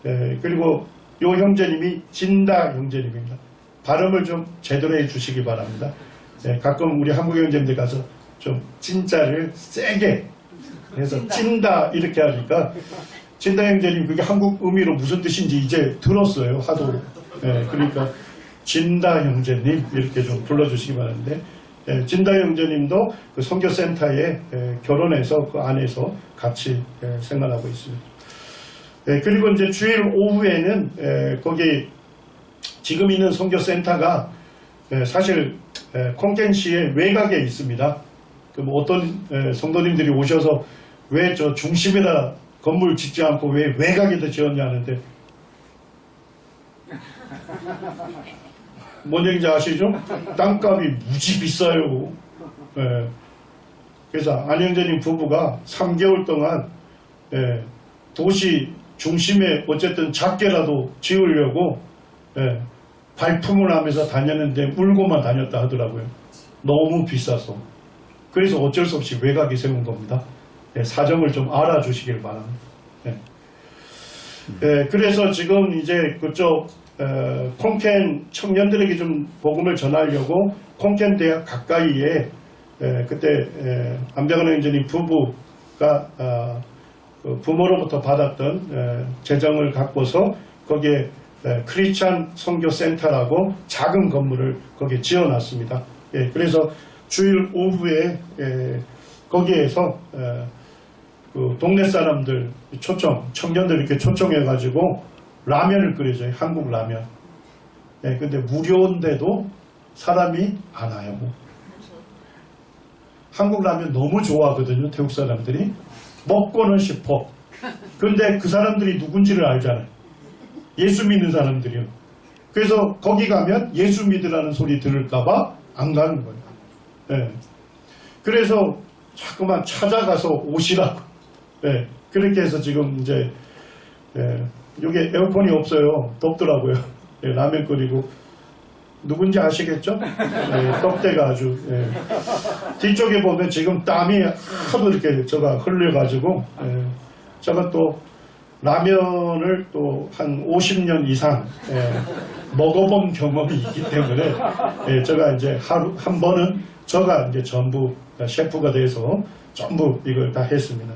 그리고 요 형제님이 진다 형제님입니다. 발음을 좀 제대로 해주시기 바랍니다. 가끔 우리 한국 형제님들 가서 좀 진짜를 세게 해서 찐다 이렇게 하니까 진다 형제님 그게 한국 의미로 무슨 뜻인지 이제 들었어요. 하도. 그러니까 진다 형제님 이렇게 좀 불러주시기 바라는데 진다 형제님도 그 선교센터에 결혼해서 그 안에서 같이 생활하고 있습니다. 그리고 이제 주일 오후에는 거기 지금 있는 선교센터가 사실 콩켄시의 외곽에 있습니다. 그 뭐 어떤 성도님들이 오셔서 왜 저 중심에다 건물 짓지 않고 왜 외곽에다 지었냐 하는데 뭔 얘기인지 아시죠? 땅값이 무지 비싸요. 그래서 안 형제님 부부가 3개월 동안 도시 중심에 어쨌든 작게라도 지으려고 발품을 하면서 다녔는데 울고만 다녔다 하더라고요. 너무 비싸서. 그래서 어쩔 수 없이 외곽에 세운 겁니다. 사정을 좀 알아주시길 바랍니다. 그래서 지금 이제 그쪽 콩켄 청년들에게 좀 복음을 전하려고 콩켄 대학 가까이에 그때 안병헌 형제님 부부가 그 부모로부터 받았던 재정을 갖고서 거기에 크리스찬 선교센터라고 작은 건물을 거기에 지어놨습니다. 그래서 주일 오후에 거기에서 그 동네 사람들 청년들 이렇게 초청해가지고 라면을 끓여줘요. 한국 라면. 근데 무료인데도 사람이 안 와요. 한국 라면 너무 좋아하거든요. 태국 사람들이. 먹고는 싶어. 근데 그 사람들이 누군지를 알잖아요. 예수 믿는 사람들이요. 그래서 거기 가면 예수 믿으라는 소리 들을까봐 안 가는 거예요. 그래서 자꾸만 찾아가서 오시라고. 그렇게 해서 지금 이제 여기 에어컨이 없어요. 덥더라고요. 라면 끓이고 누군지 아시겠죠? 떡대가 아주 뒤쪽에 보면 지금 땀이 하도 이렇게 제가 흘려가지고 제가 또 라면을 또 한 50년 이상 먹어본 경험이 있기 때문에 제가 이제 하루 한 번은 제가 이제 전부 셰프가 돼서 전부 이걸 다 했습니다.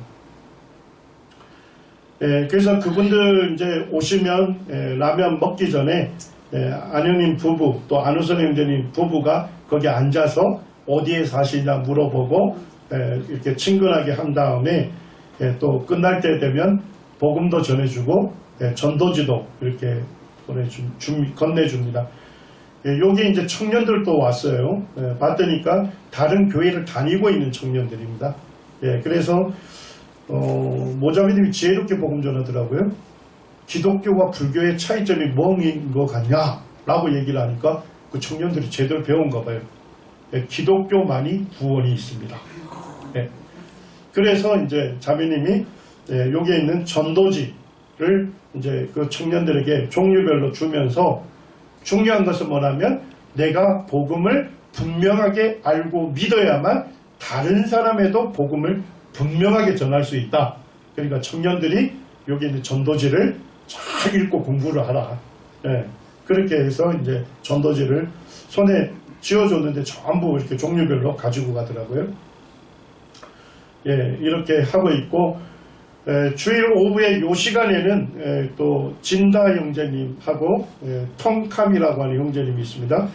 그래서 그분들 이제 오시면 라면 먹기 전에 안형님 부부 또 안우선 형제님 부부가 거기 앉아서 어디에 사시냐 물어보고 이렇게 친근하게 한 다음에 또 끝날 때 되면 복음도 전해주고 전도지도 이렇게 건네줍니다. 여기 이제 청년들도 왔어요. 봤더니까 다른 교회를 다니고 있는 청년들입니다. 그래서 모자매님이 지혜롭게 복음 전하더라고요. 기독교와 불교의 차이점이 뭐인 것 같냐라고 얘기를 하니까 그 청년들이 제대로 배운가 봐요. 기독교만이 구원이 있습니다. 그래서 이제 자매님이 여기에 있는 전도지를 이제 그 청년들에게 종류별로 주면서 중요한 것은 뭐냐면 내가 복음을 분명하게 알고 믿어야만 다른 사람에도 복음을 분명하게 전할 수 있다. 그러니까 청년들이 여기 있는 전도지를 잘 읽고 공부를 하라. 그렇게 해서 이제 전도지를 손에 쥐어줬는데 전부 이렇게 종류별로 가지고 가더라고요. 이렇게 하고 있고, 주일 오후에 요 시간에는 또 진다 형제님하고 텅캄이라고 하는 형제님이 있습니다.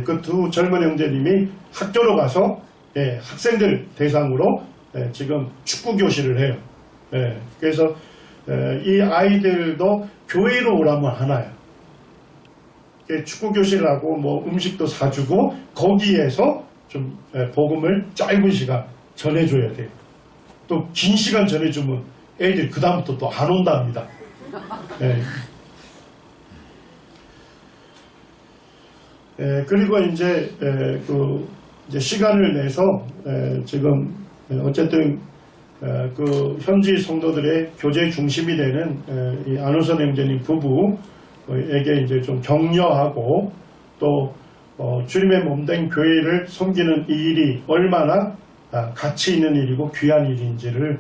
그 두 젊은 형제님이 학교로 가서 학생들 대상으로 지금 축구 교실을 해요. 그래서 이 아이들도 교회로 오라면 하나요. 축구 교실을 하고 뭐 음식도 사주고 거기에서 좀 복음을 짧은 시간 전해줘야 돼요. 또 긴 시간 전해주면 애들이 그 다음부터 또 안 온다 합니다. 그리고 이제 이제 시간을 내서 지금 어쨌든 그 현지 성도들의 교제 중심이 되는 이 안호선 형제님 부부에게 이제 좀 격려하고 또 주님의 몸된 교회를 섬기는 이 일이 얼마나 가치 있는 일이고 귀한 일인지를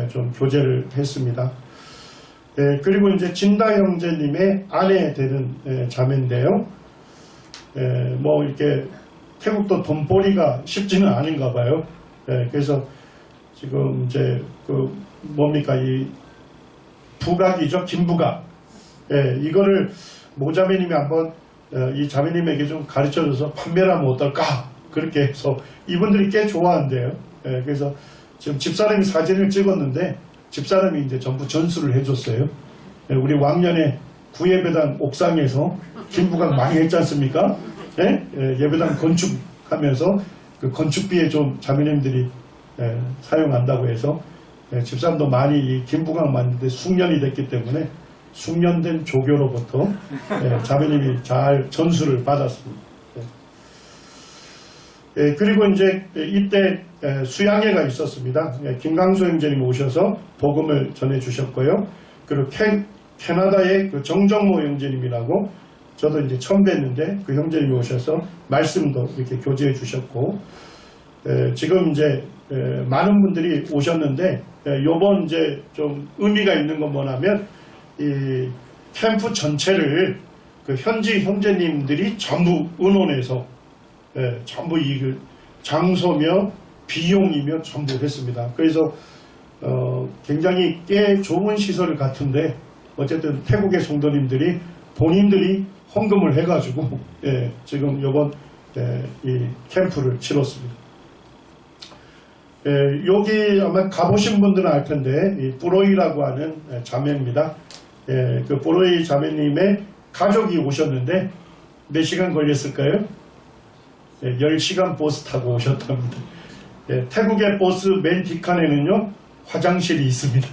좀 교제를 했습니다. 그리고 이제 진다 형제님의 아내 되는 자매인데요. 뭐 이렇게 태국도 돈벌이가 쉽지는 않은가 봐요. 그래서 지금 이제 그 뭡니까 이 부각이죠, 김부각. 이거를 모자매님이 한번 이 자매님에게 좀 가르쳐줘서 판매를 하면 어떨까 그렇게 해서 이분들이 꽤 좋아한대요. 그래서 지금 집사람이 사진을 찍었는데 집사람이 이제 전부 전수를 해줬어요. 우리 왕년에 구예배당 옥상에서 김부각 많이 했지 않습니까? 예배당 건축하면서 그 건축비에 좀 자매님들이 사용한다고 해서 집사람도 많이 이 김부각 만드는데 숙련이 됐기 때문에 숙련된 조교로부터 자매님이 잘 전수를 받았습니다. 그리고 이제 이때 수양회가 있었습니다. 김강수 형제님 오셔서 복음을 전해주셨고요. 그리고 캐나다의 그 정정모 형제님이라고 저도 이제 처음 뵀는데 그 형제님이 오셔서 말씀도 이렇게 교제해 주셨고, 지금 이제 많은 분들이 오셨는데 요번 이제 좀 의미가 있는 건 뭐냐면 이 캠프 전체를 그 현지 형제님들이 전부 의논해서 전부 이 장소며 비용이며 전부 했습니다. 그래서 굉장히 꽤 좋은 시설 같은데 어쨌든 태국의 성도님들이 본인들이 헌금을 해가지고 지금 이번 이 캠프를 치렀습니다. 여기 아마 가보신 분들은 알 텐데 이 뿌로이라고 하는 자매입니다. 그 뿌로이 자매님의 가족이 오셨는데 몇 시간 걸렸을까요? 10시간 버스 타고 오셨답니다. 태국의 버스 맨 뒷칸에는요 화장실이 있습니다.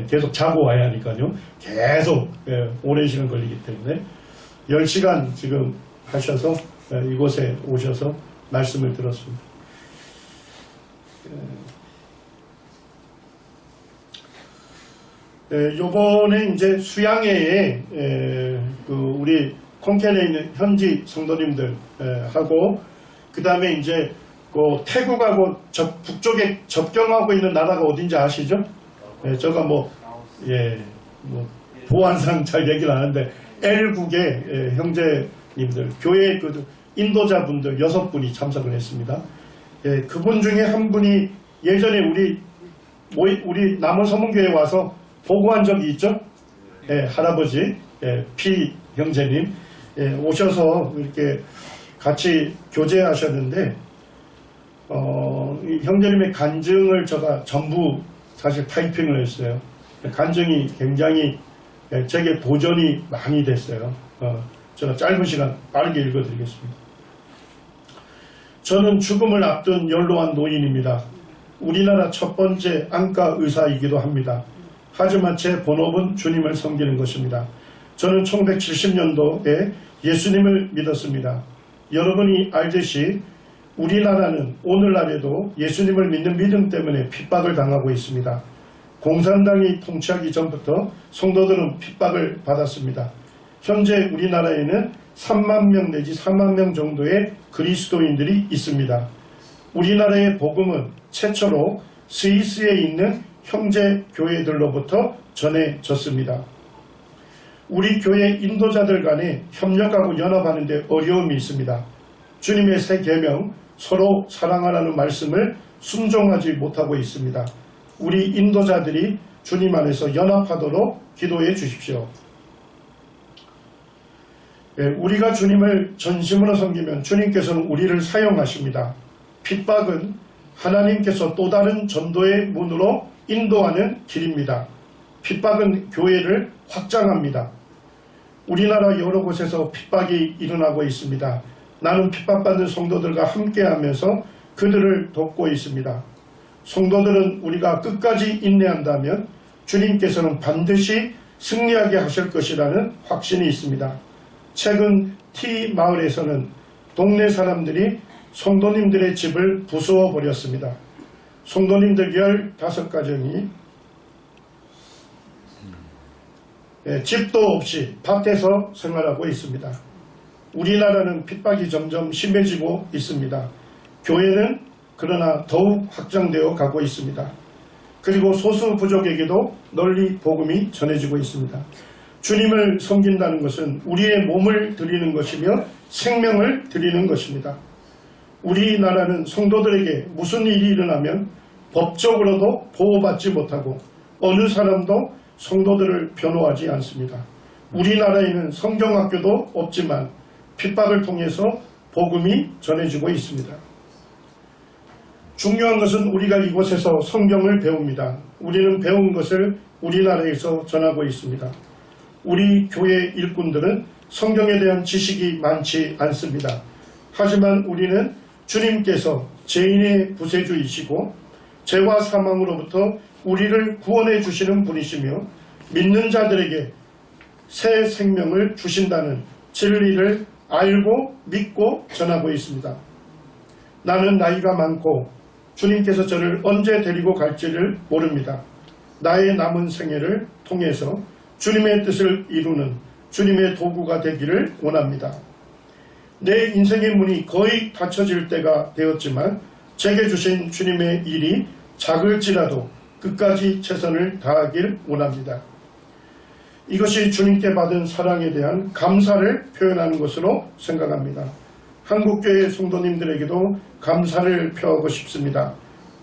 계속 자고 와야 하니까요. 계속 오랜 시간 걸리기 때문에 10시간 지금 하셔서 이곳에 오셔서 말씀을 들었습니다. 요번에 이제 수양회에 그 우리 콩켄에 있는 현지 성도님들 하고 그 다음에 이제 그 태국하고 북쪽에 접경하고 있는 나라가 어딘지 아시죠? 제가 뭐 보안상 잘 얘기를 안 하는데 L국의 형제님들 교회 그 인도자분들 6분이 참석을 했습니다. 그분 중에 한 분이 예전에 우리 남원 서문교에 와서 보고한 적이 있죠. 할아버지 피 형제님 오셔서 이렇게 같이 교제하셨는데 형제님의 간증을 제가 전부 사실 타이핑을 했어요. 간증이 굉장히 제게 도전이 많이 됐어요. 제가 짧은 시간 빠르게 읽어드리겠습니다. 저는 죽음을 앞둔 연로한 노인입니다. 우리나라 첫 번째 안과 의사이기도 합니다. 하지만 제 본업은 주님을 섬기는 것입니다. 저는 1970년도에 예수님을 믿었습니다. 여러분이 알듯이 우리나라는 오늘날에도 예수님을 믿는 믿음 때문에 핍박을 당하고 있습니다. 공산당이 통치하기 전부터 성도들은 핍박을 받았습니다. 현재 우리나라에는 3만 명 내지 4만 명 정도의 그리스도인들이 있습니다. 우리나라의 복음은 최초로 스위스에 있는 형제 교회들로부터 전해졌습니다. 우리 교회 인도자들 간에 협력하고 연합하는 데 어려움이 있습니다. 주님의 새 계명 서로 사랑하라는 말씀을 순종하지 못하고 있습니다. 우리 인도자들이 주님 안에서 연합하도록 기도해 주십시오. 우리가 주님을 전심으로 섬기면 주님께서는 우리를 사용하십니다. 핍박은 하나님께서 또 다른 전도의 문으로 인도하는 길입니다. 핍박은 교회를 확장합니다. 우리나라 여러 곳에서 핍박이 일어나고 있습니다. 나는 핍박받는 성도들과 함께하면서 그들을 돕고 있습니다. 성도들은 우리가 끝까지 인내한다면 주님께서는 반드시 승리하게 하실 것이라는 확신이 있습니다. 최근 T 마을에서는 동네 사람들이 성도님들의 집을 부수어 버렸습니다. 성도님들 15가정이 집도 없이 밭에서 생활하고 있습니다. 우리나라는 핍박이 점점 심해지고 있습니다. 교회는 그러나 더욱 확장되어 가고 있습니다. 그리고 소수 부족에게도 널리 복음이 전해지고 있습니다. 주님을 섬긴다는 것은 우리의 몸을 드리는 것이며 생명을 드리는 것입니다. 우리나라는 성도들에게 무슨 일이 일어나면 법적으로도 보호받지 못하고 어느 사람도 성도들을 변호하지 않습니다. 우리나라에는 성경학교도 없지만 핍박을 통해서 복음이 전해지고 있습니다. 중요한 것은 우리가 이곳에서 성경을 배웁니다. 우리는 배운 것을 우리나라에서 전하고 있습니다. 우리 교회 일꾼들은 성경에 대한 지식이 많지 않습니다. 하지만 우리는 주님께서 죄인의 구세주이시고 죄와 사망으로부터 우리를 구원해 주시는 분이시며 믿는 자들에게 새 생명을 주신다는 진리를 알고 믿고 전하고 있습니다. 나는 나이가 많고 주님께서 저를 언제 데리고 갈지를 모릅니다. 나의 남은 생애를 통해서 주님의 뜻을 이루는 주님의 도구가 되기를 원합니다. 내 인생의 문이 거의 닫혀질 때가 되었지만 제게 주신 주님의 일이 작을지라도 끝까지 최선을 다하길 원합니다. 이것이 주님께 받은 사랑에 대한 감사를 표현하는 것으로 생각합니다. 한국교회 성도님들에게도 감사를 표하고 싶습니다.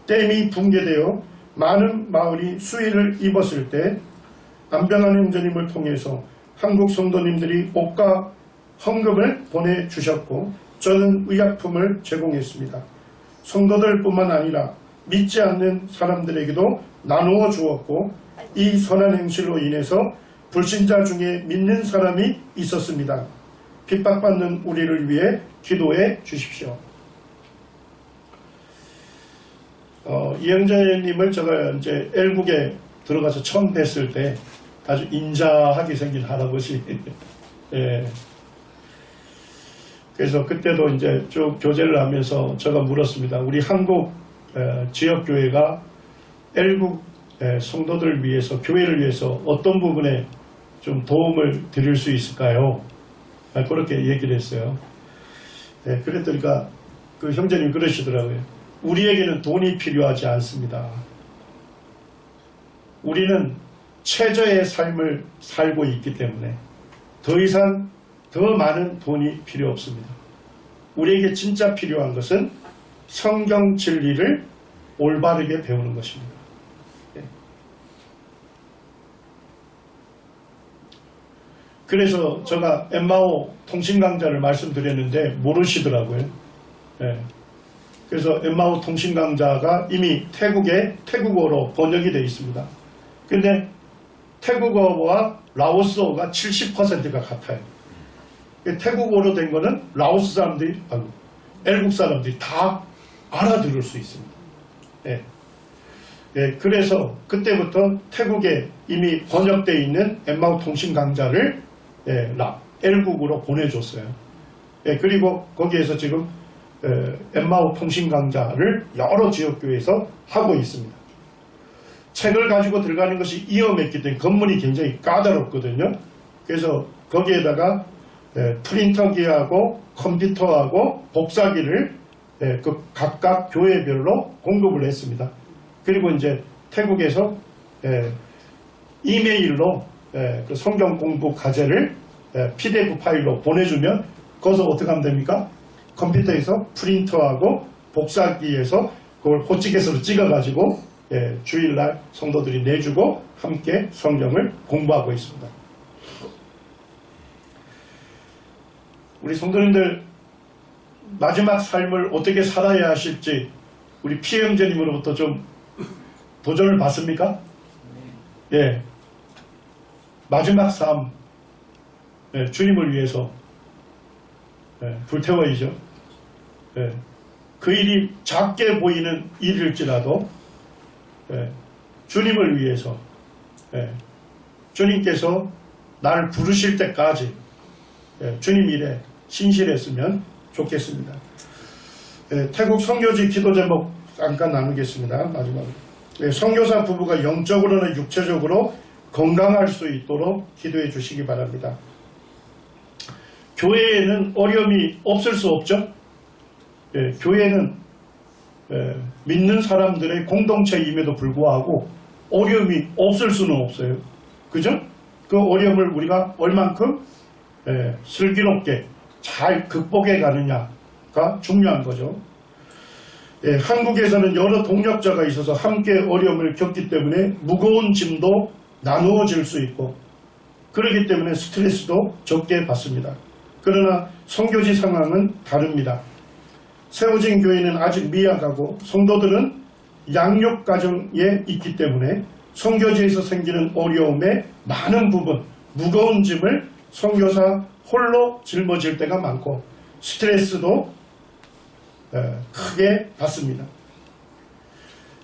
댐이 붕괴되어 많은 마을이 수위를 입었을 때 안병환 형제님을 통해서 한국 성도님들이 옷과 헌금을 보내주셨고 저는 의약품을 제공했습니다. 성도들뿐만 아니라 믿지 않는 사람들에게도 나누어 주었고 이 선한 행실로 인해서 불신자 중에 믿는 사람이 있었습니다. 핍박받는 우리를 위해 기도해 주십시오. 이 형제님을 제가 이제 엘국에 들어가서 처음 뵀을 때 아주 인자하게 생긴 할아버지. 예. 그래서 그때도 이제 쭉 교제를 하면서 제가 물었습니다. 우리 한국 지역교회가 엘국 성도들을 위해서, 교회를 위해서 어떤 부분에 좀 도움을 드릴 수 있을까요? 그렇게 얘기를 했어요. 그랬더니까 그 형제님이 그러시더라고요. 우리에게는 돈이 필요하지 않습니다. 우리는 최저의 삶을 살고 있기 때문에 더 이상 더 많은 돈이 필요 없습니다. 우리에게 진짜 필요한 것은 성경 진리를 올바르게 배우는 것입니다. 그래서 제가 엠마오 통신강좌를 말씀드렸는데 모르시더라고요. 그래서 엠마오 통신강좌가 이미 태국어로 번역이 되어 있습니다. 근데 태국어와 라오스어가 70%가 같아요. 태국어로 된 거는 라오스 사람들이, 엘국 사람들이 다 알아들을 수 있습니다. 예. 예, 그래서 그때부터 태국에 이미 번역되어 있는 엠마오 통신 강좌를 엘국으로 보내줬어요. 예, 그리고 거기에서 지금 엠마오 통신 강좌를 여러 지역교회에서 하고 있습니다. 책을 가지고 들어가는 것이 위험했기 때문에 건물이 굉장히 까다롭거든요. 그래서 거기에다가 프린터기하고 컴퓨터하고 복사기를 그 각각 교회별로 공급을 했습니다. 그리고 이제 태국에서 이메일로 그 성경 공부 과제를 PDF 파일로 보내주면 거기서 어떻게 하면 됩니까? 컴퓨터에서 프린터하고 복사기에서 그걸 호치켓으로 찍어가지고 주일날 성도들이 내주고 함께 성경을 공부하고 있습니다. 우리 성도님들 마지막 삶을 어떻게 살아야 하실지 우리 피해 형제님으로부터 좀 도전을 받습니까? 예, 마지막 삶 주님을 위해서 불태워야죠. 그 일이 작게 보이는 일일지라도 주님을 위해서 주님께서 나를 부르실 때까지 주님 일에 신실했으면 좋겠습니다. 태국 선교지 기도 제목 잠깐 나누겠습니다. 마지막으로 선교사 부부가 영적으로나 육체적으로 건강할 수 있도록 기도해 주시기 바랍니다. 교회에는 어려움이 없을 수 없죠. 교회는 믿는 사람들의 공동체임에도 불구하고 어려움이 없을 수는 없어요. 그죠? 그 어려움을 우리가 얼만큼 슬기롭게 잘 극복해 가느냐가 중요한 거죠. 한국에서는 여러 동력자가 있어서 함께 어려움을 겪기 때문에 무거운 짐도 나누어질 수 있고 그렇기 때문에 스트레스도 적게 받습니다. 그러나 선교지 상황은 다릅니다. 세워진 교회는 아직 미약하고 성도들은 양육 과정에 있기 때문에 선교지에서 생기는 어려움의 많은 부분, 무거운 짐을 선교사 홀로 짊어질 때가 많고 스트레스도 크게 받습니다.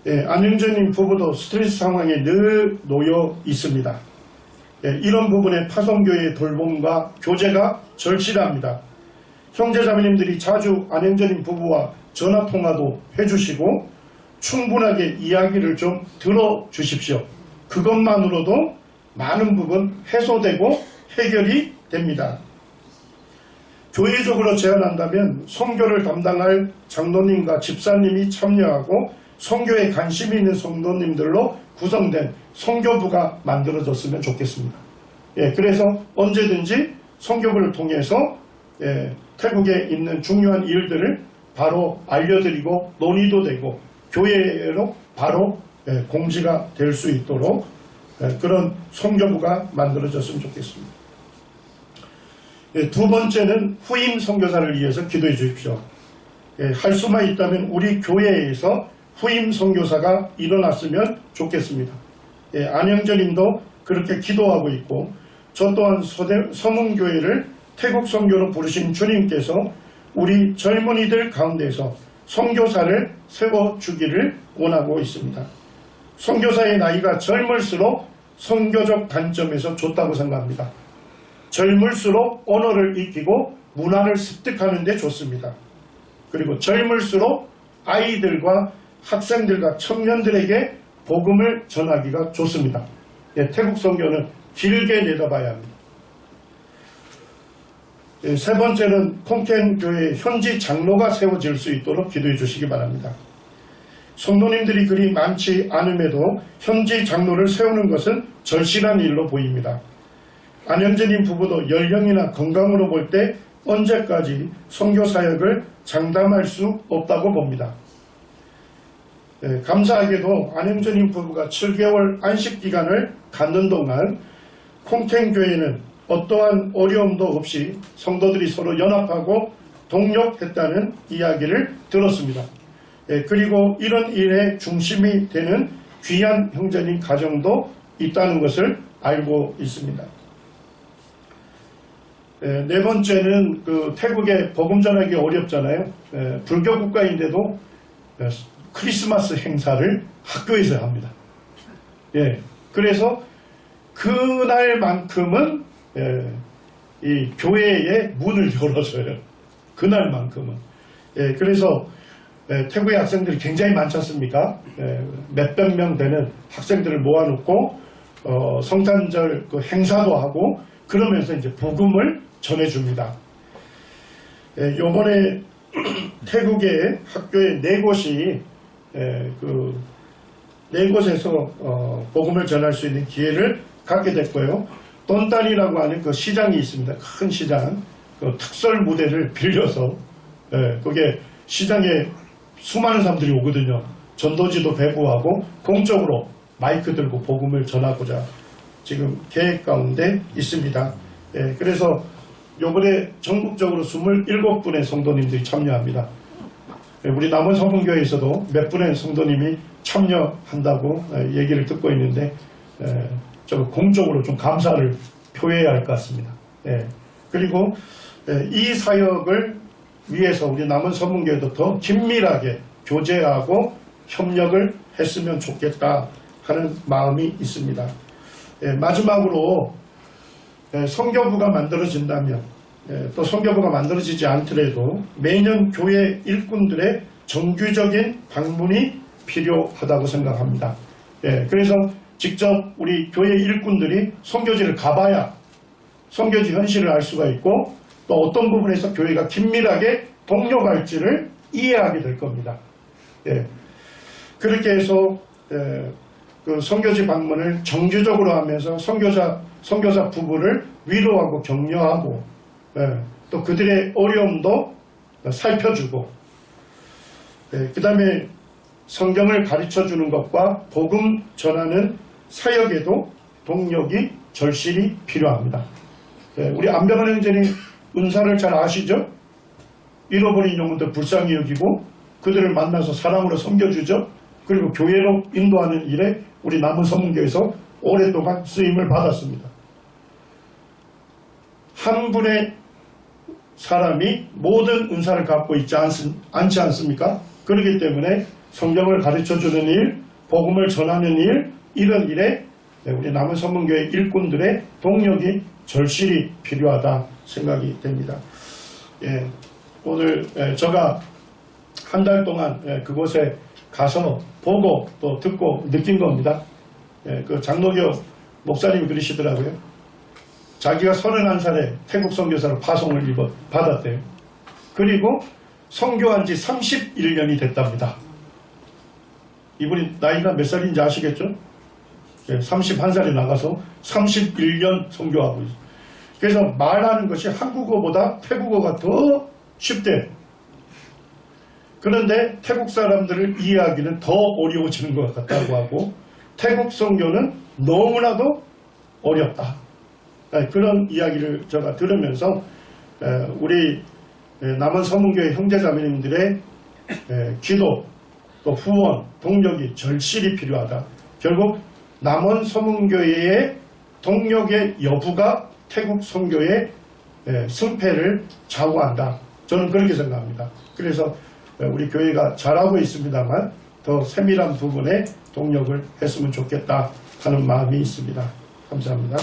안영전님 부부도 스트레스 상황에 늘 놓여 있습니다. 이런 부분에 파송교회의 돌봄과 교제가 절실합니다. 형제자매님들이 자주 안영전님 부부와 전화통화도 해주시고 충분하게 이야기를 좀 들어주십시오. 그것만으로도 많은 부분 해소되고 해결이 됩니다. 교회적으로 제안한다면 선교를 담당할 장로님과 집사님이 참여하고 선교에 관심이 있는 성도님들로 구성된 선교부가 만들어졌으면 좋겠습니다. 그래서 언제든지 선교부를 통해서 태국에 있는 중요한 일들을 바로 알려드리고 논의도 되고 교회로 바로 공지가 될 수 있도록 그런 선교부가 만들어졌으면 좋겠습니다. 두 번째는 후임 선교사를 위해서 기도해 주십시오. 할 수만 있다면 우리 교회에서 후임 선교사가 일어났으면 좋겠습니다. 안영전님도 그렇게 기도하고 있고 저 또한 서문교회를 태국 선교로 부르신 주님께서 우리 젊은이들 가운데서 선교사를 세워주기를 원하고 있습니다. 선교사의 나이가 젊을수록 선교적 관점에서 좋다고 생각합니다. 젊을수록 언어를 익히고 문화를 습득하는 데 좋습니다. 그리고 젊을수록 아이들과 학생들과 청년들에게 복음을 전하기가 좋습니다. 태국 선교는 길게 내다봐야 합니다. 세 번째는 콩켄 교회 현지 장로가 세워질 수 있도록 기도해 주시기 바랍니다. 성도님들이 그리 많지 않음에도 현지 장로를 세우는 것은 절실한 일로 보입니다. 안영재님 부부도 연령이나 건강으로 볼 때 언제까지 선교 사역을 장담할 수 없다고 봅니다. 감사하게도 안영재님 부부가 7개월 안식기간을 갖는 동안 콩탱교회는 어떠한 어려움도 없이 성도들이 서로 연합하고 동력했다는 이야기를 들었습니다. 그리고 이런 일의 중심이 되는 귀한 형제님 가정도 있다는 것을 알고 있습니다. 네 번째는 그 태국에 복음 전하기 어렵잖아요. 불교 국가인데도 크리스마스 행사를 학교에서 합니다. 예, 그래서 그날만큼은 이 교회의 문을 열어줘요. 그날만큼은. 예, 그래서 태국의 학생들이 굉장히 많지 않습니까? 몇백 명 되는 학생들을 모아놓고 성탄절 그 행사도 하고 그러면서 이제 복음을 전해줍니다. 요번에 태국의 학교에 4곳이 그 4곳에서 복음을 전할 수 있는 기회를 갖게 됐고요. 돈단이라고 하는 그 시장이 있습니다. 큰 시장. 그 특설 무대를 빌려서 그게 시장에 수많은 사람들이 오거든요. 전도지도 배부하고 공적으로 마이크 들고 복음을 전하고자 지금 계획 가운데 있습니다. 그래서 요번에 전국적으로 27분의 성도님들이 참여합니다. 우리 남원 서문교회에서도 몇 분의 성도님이 참여한다고 얘기를 듣고 있는데 좀 공적으로 좀 감사를 표해야 할 것 같습니다. 그리고 이 사역을 위해서 우리 남원 서문교회도 더 긴밀하게 교제하고 협력을 했으면 좋겠다 하는 마음이 있습니다. 마지막으로 선교부가 만들어진다면 또 선교부가 만들어지지 않더라도 매년 교회 일꾼들의 정규적인 방문이 필요하다고 생각합니다. 그래서 직접 우리 교회 일꾼들이 선교지를 가봐야 선교지 현실을 알 수가 있고 또 어떤 부분에서 교회가 긴밀하게 동력할지를 이해하게 될 겁니다. 그렇게 해서 그 선교지 방문을 정규적으로 하면서 선교사 부부를 위로하고 격려하고 또 그들의 어려움도 살펴주고 그 다음에 성경을 가르쳐주는 것과 복음 전하는 사역에도 동력이 절실히 필요합니다. 우리 안병헌 형제님 은사를 잘 아시죠? 잃어버린 영혼들 불쌍히 여기고 그들을 만나서 사랑으로 섬겨주죠. 그리고 교회로 인도하는 일에 우리 남은 서문교에서 오랫동안 쓰임을 받았습니다. 한 분의 사람이 모든 은사를 갖고 있지 않지 않습니까? 그렇기 때문에 성경을 가르쳐주는 일, 복음을 전하는 일, 이런 일에 우리 남은 서문교회 일꾼들의 동력이 절실히 필요하다 생각이 됩니다. 오늘 제가 한 달 동안 그곳에 가서 보고 또 듣고 느낀 겁니다. 그 장로교 목사님이 그러시더라고요. 자기가 31살에 태국 선교사로 파송을 받았대요. 그리고 선교한 지 31년이 됐답니다. 이분이 나이가 몇 살인지 아시겠죠? 31살에 나가서 31년 선교하고 있어요. 그래서 말하는 것이 한국어보다 태국어가 더 쉽대. 그런데 태국 사람들을 이해하기는 더 어려워지는 것 같다고 하고 태국 선교는 너무나도 어렵다. 그런 이야기를 제가 들으면서 우리 남은 서문교회 형제자매님들의 기도 또 후원, 동력이 절실히 필요하다. 결국 남원 서문교회의 동력의 여부가 태국 선교의 승패를 좌우한다. 저는 그렇게 생각합니다. 그래서 우리 교회가 잘하고 있습니다만 더 세밀한 부분에 동력을 했으면 좋겠다 하는 마음이 있습니다. 감사합니다.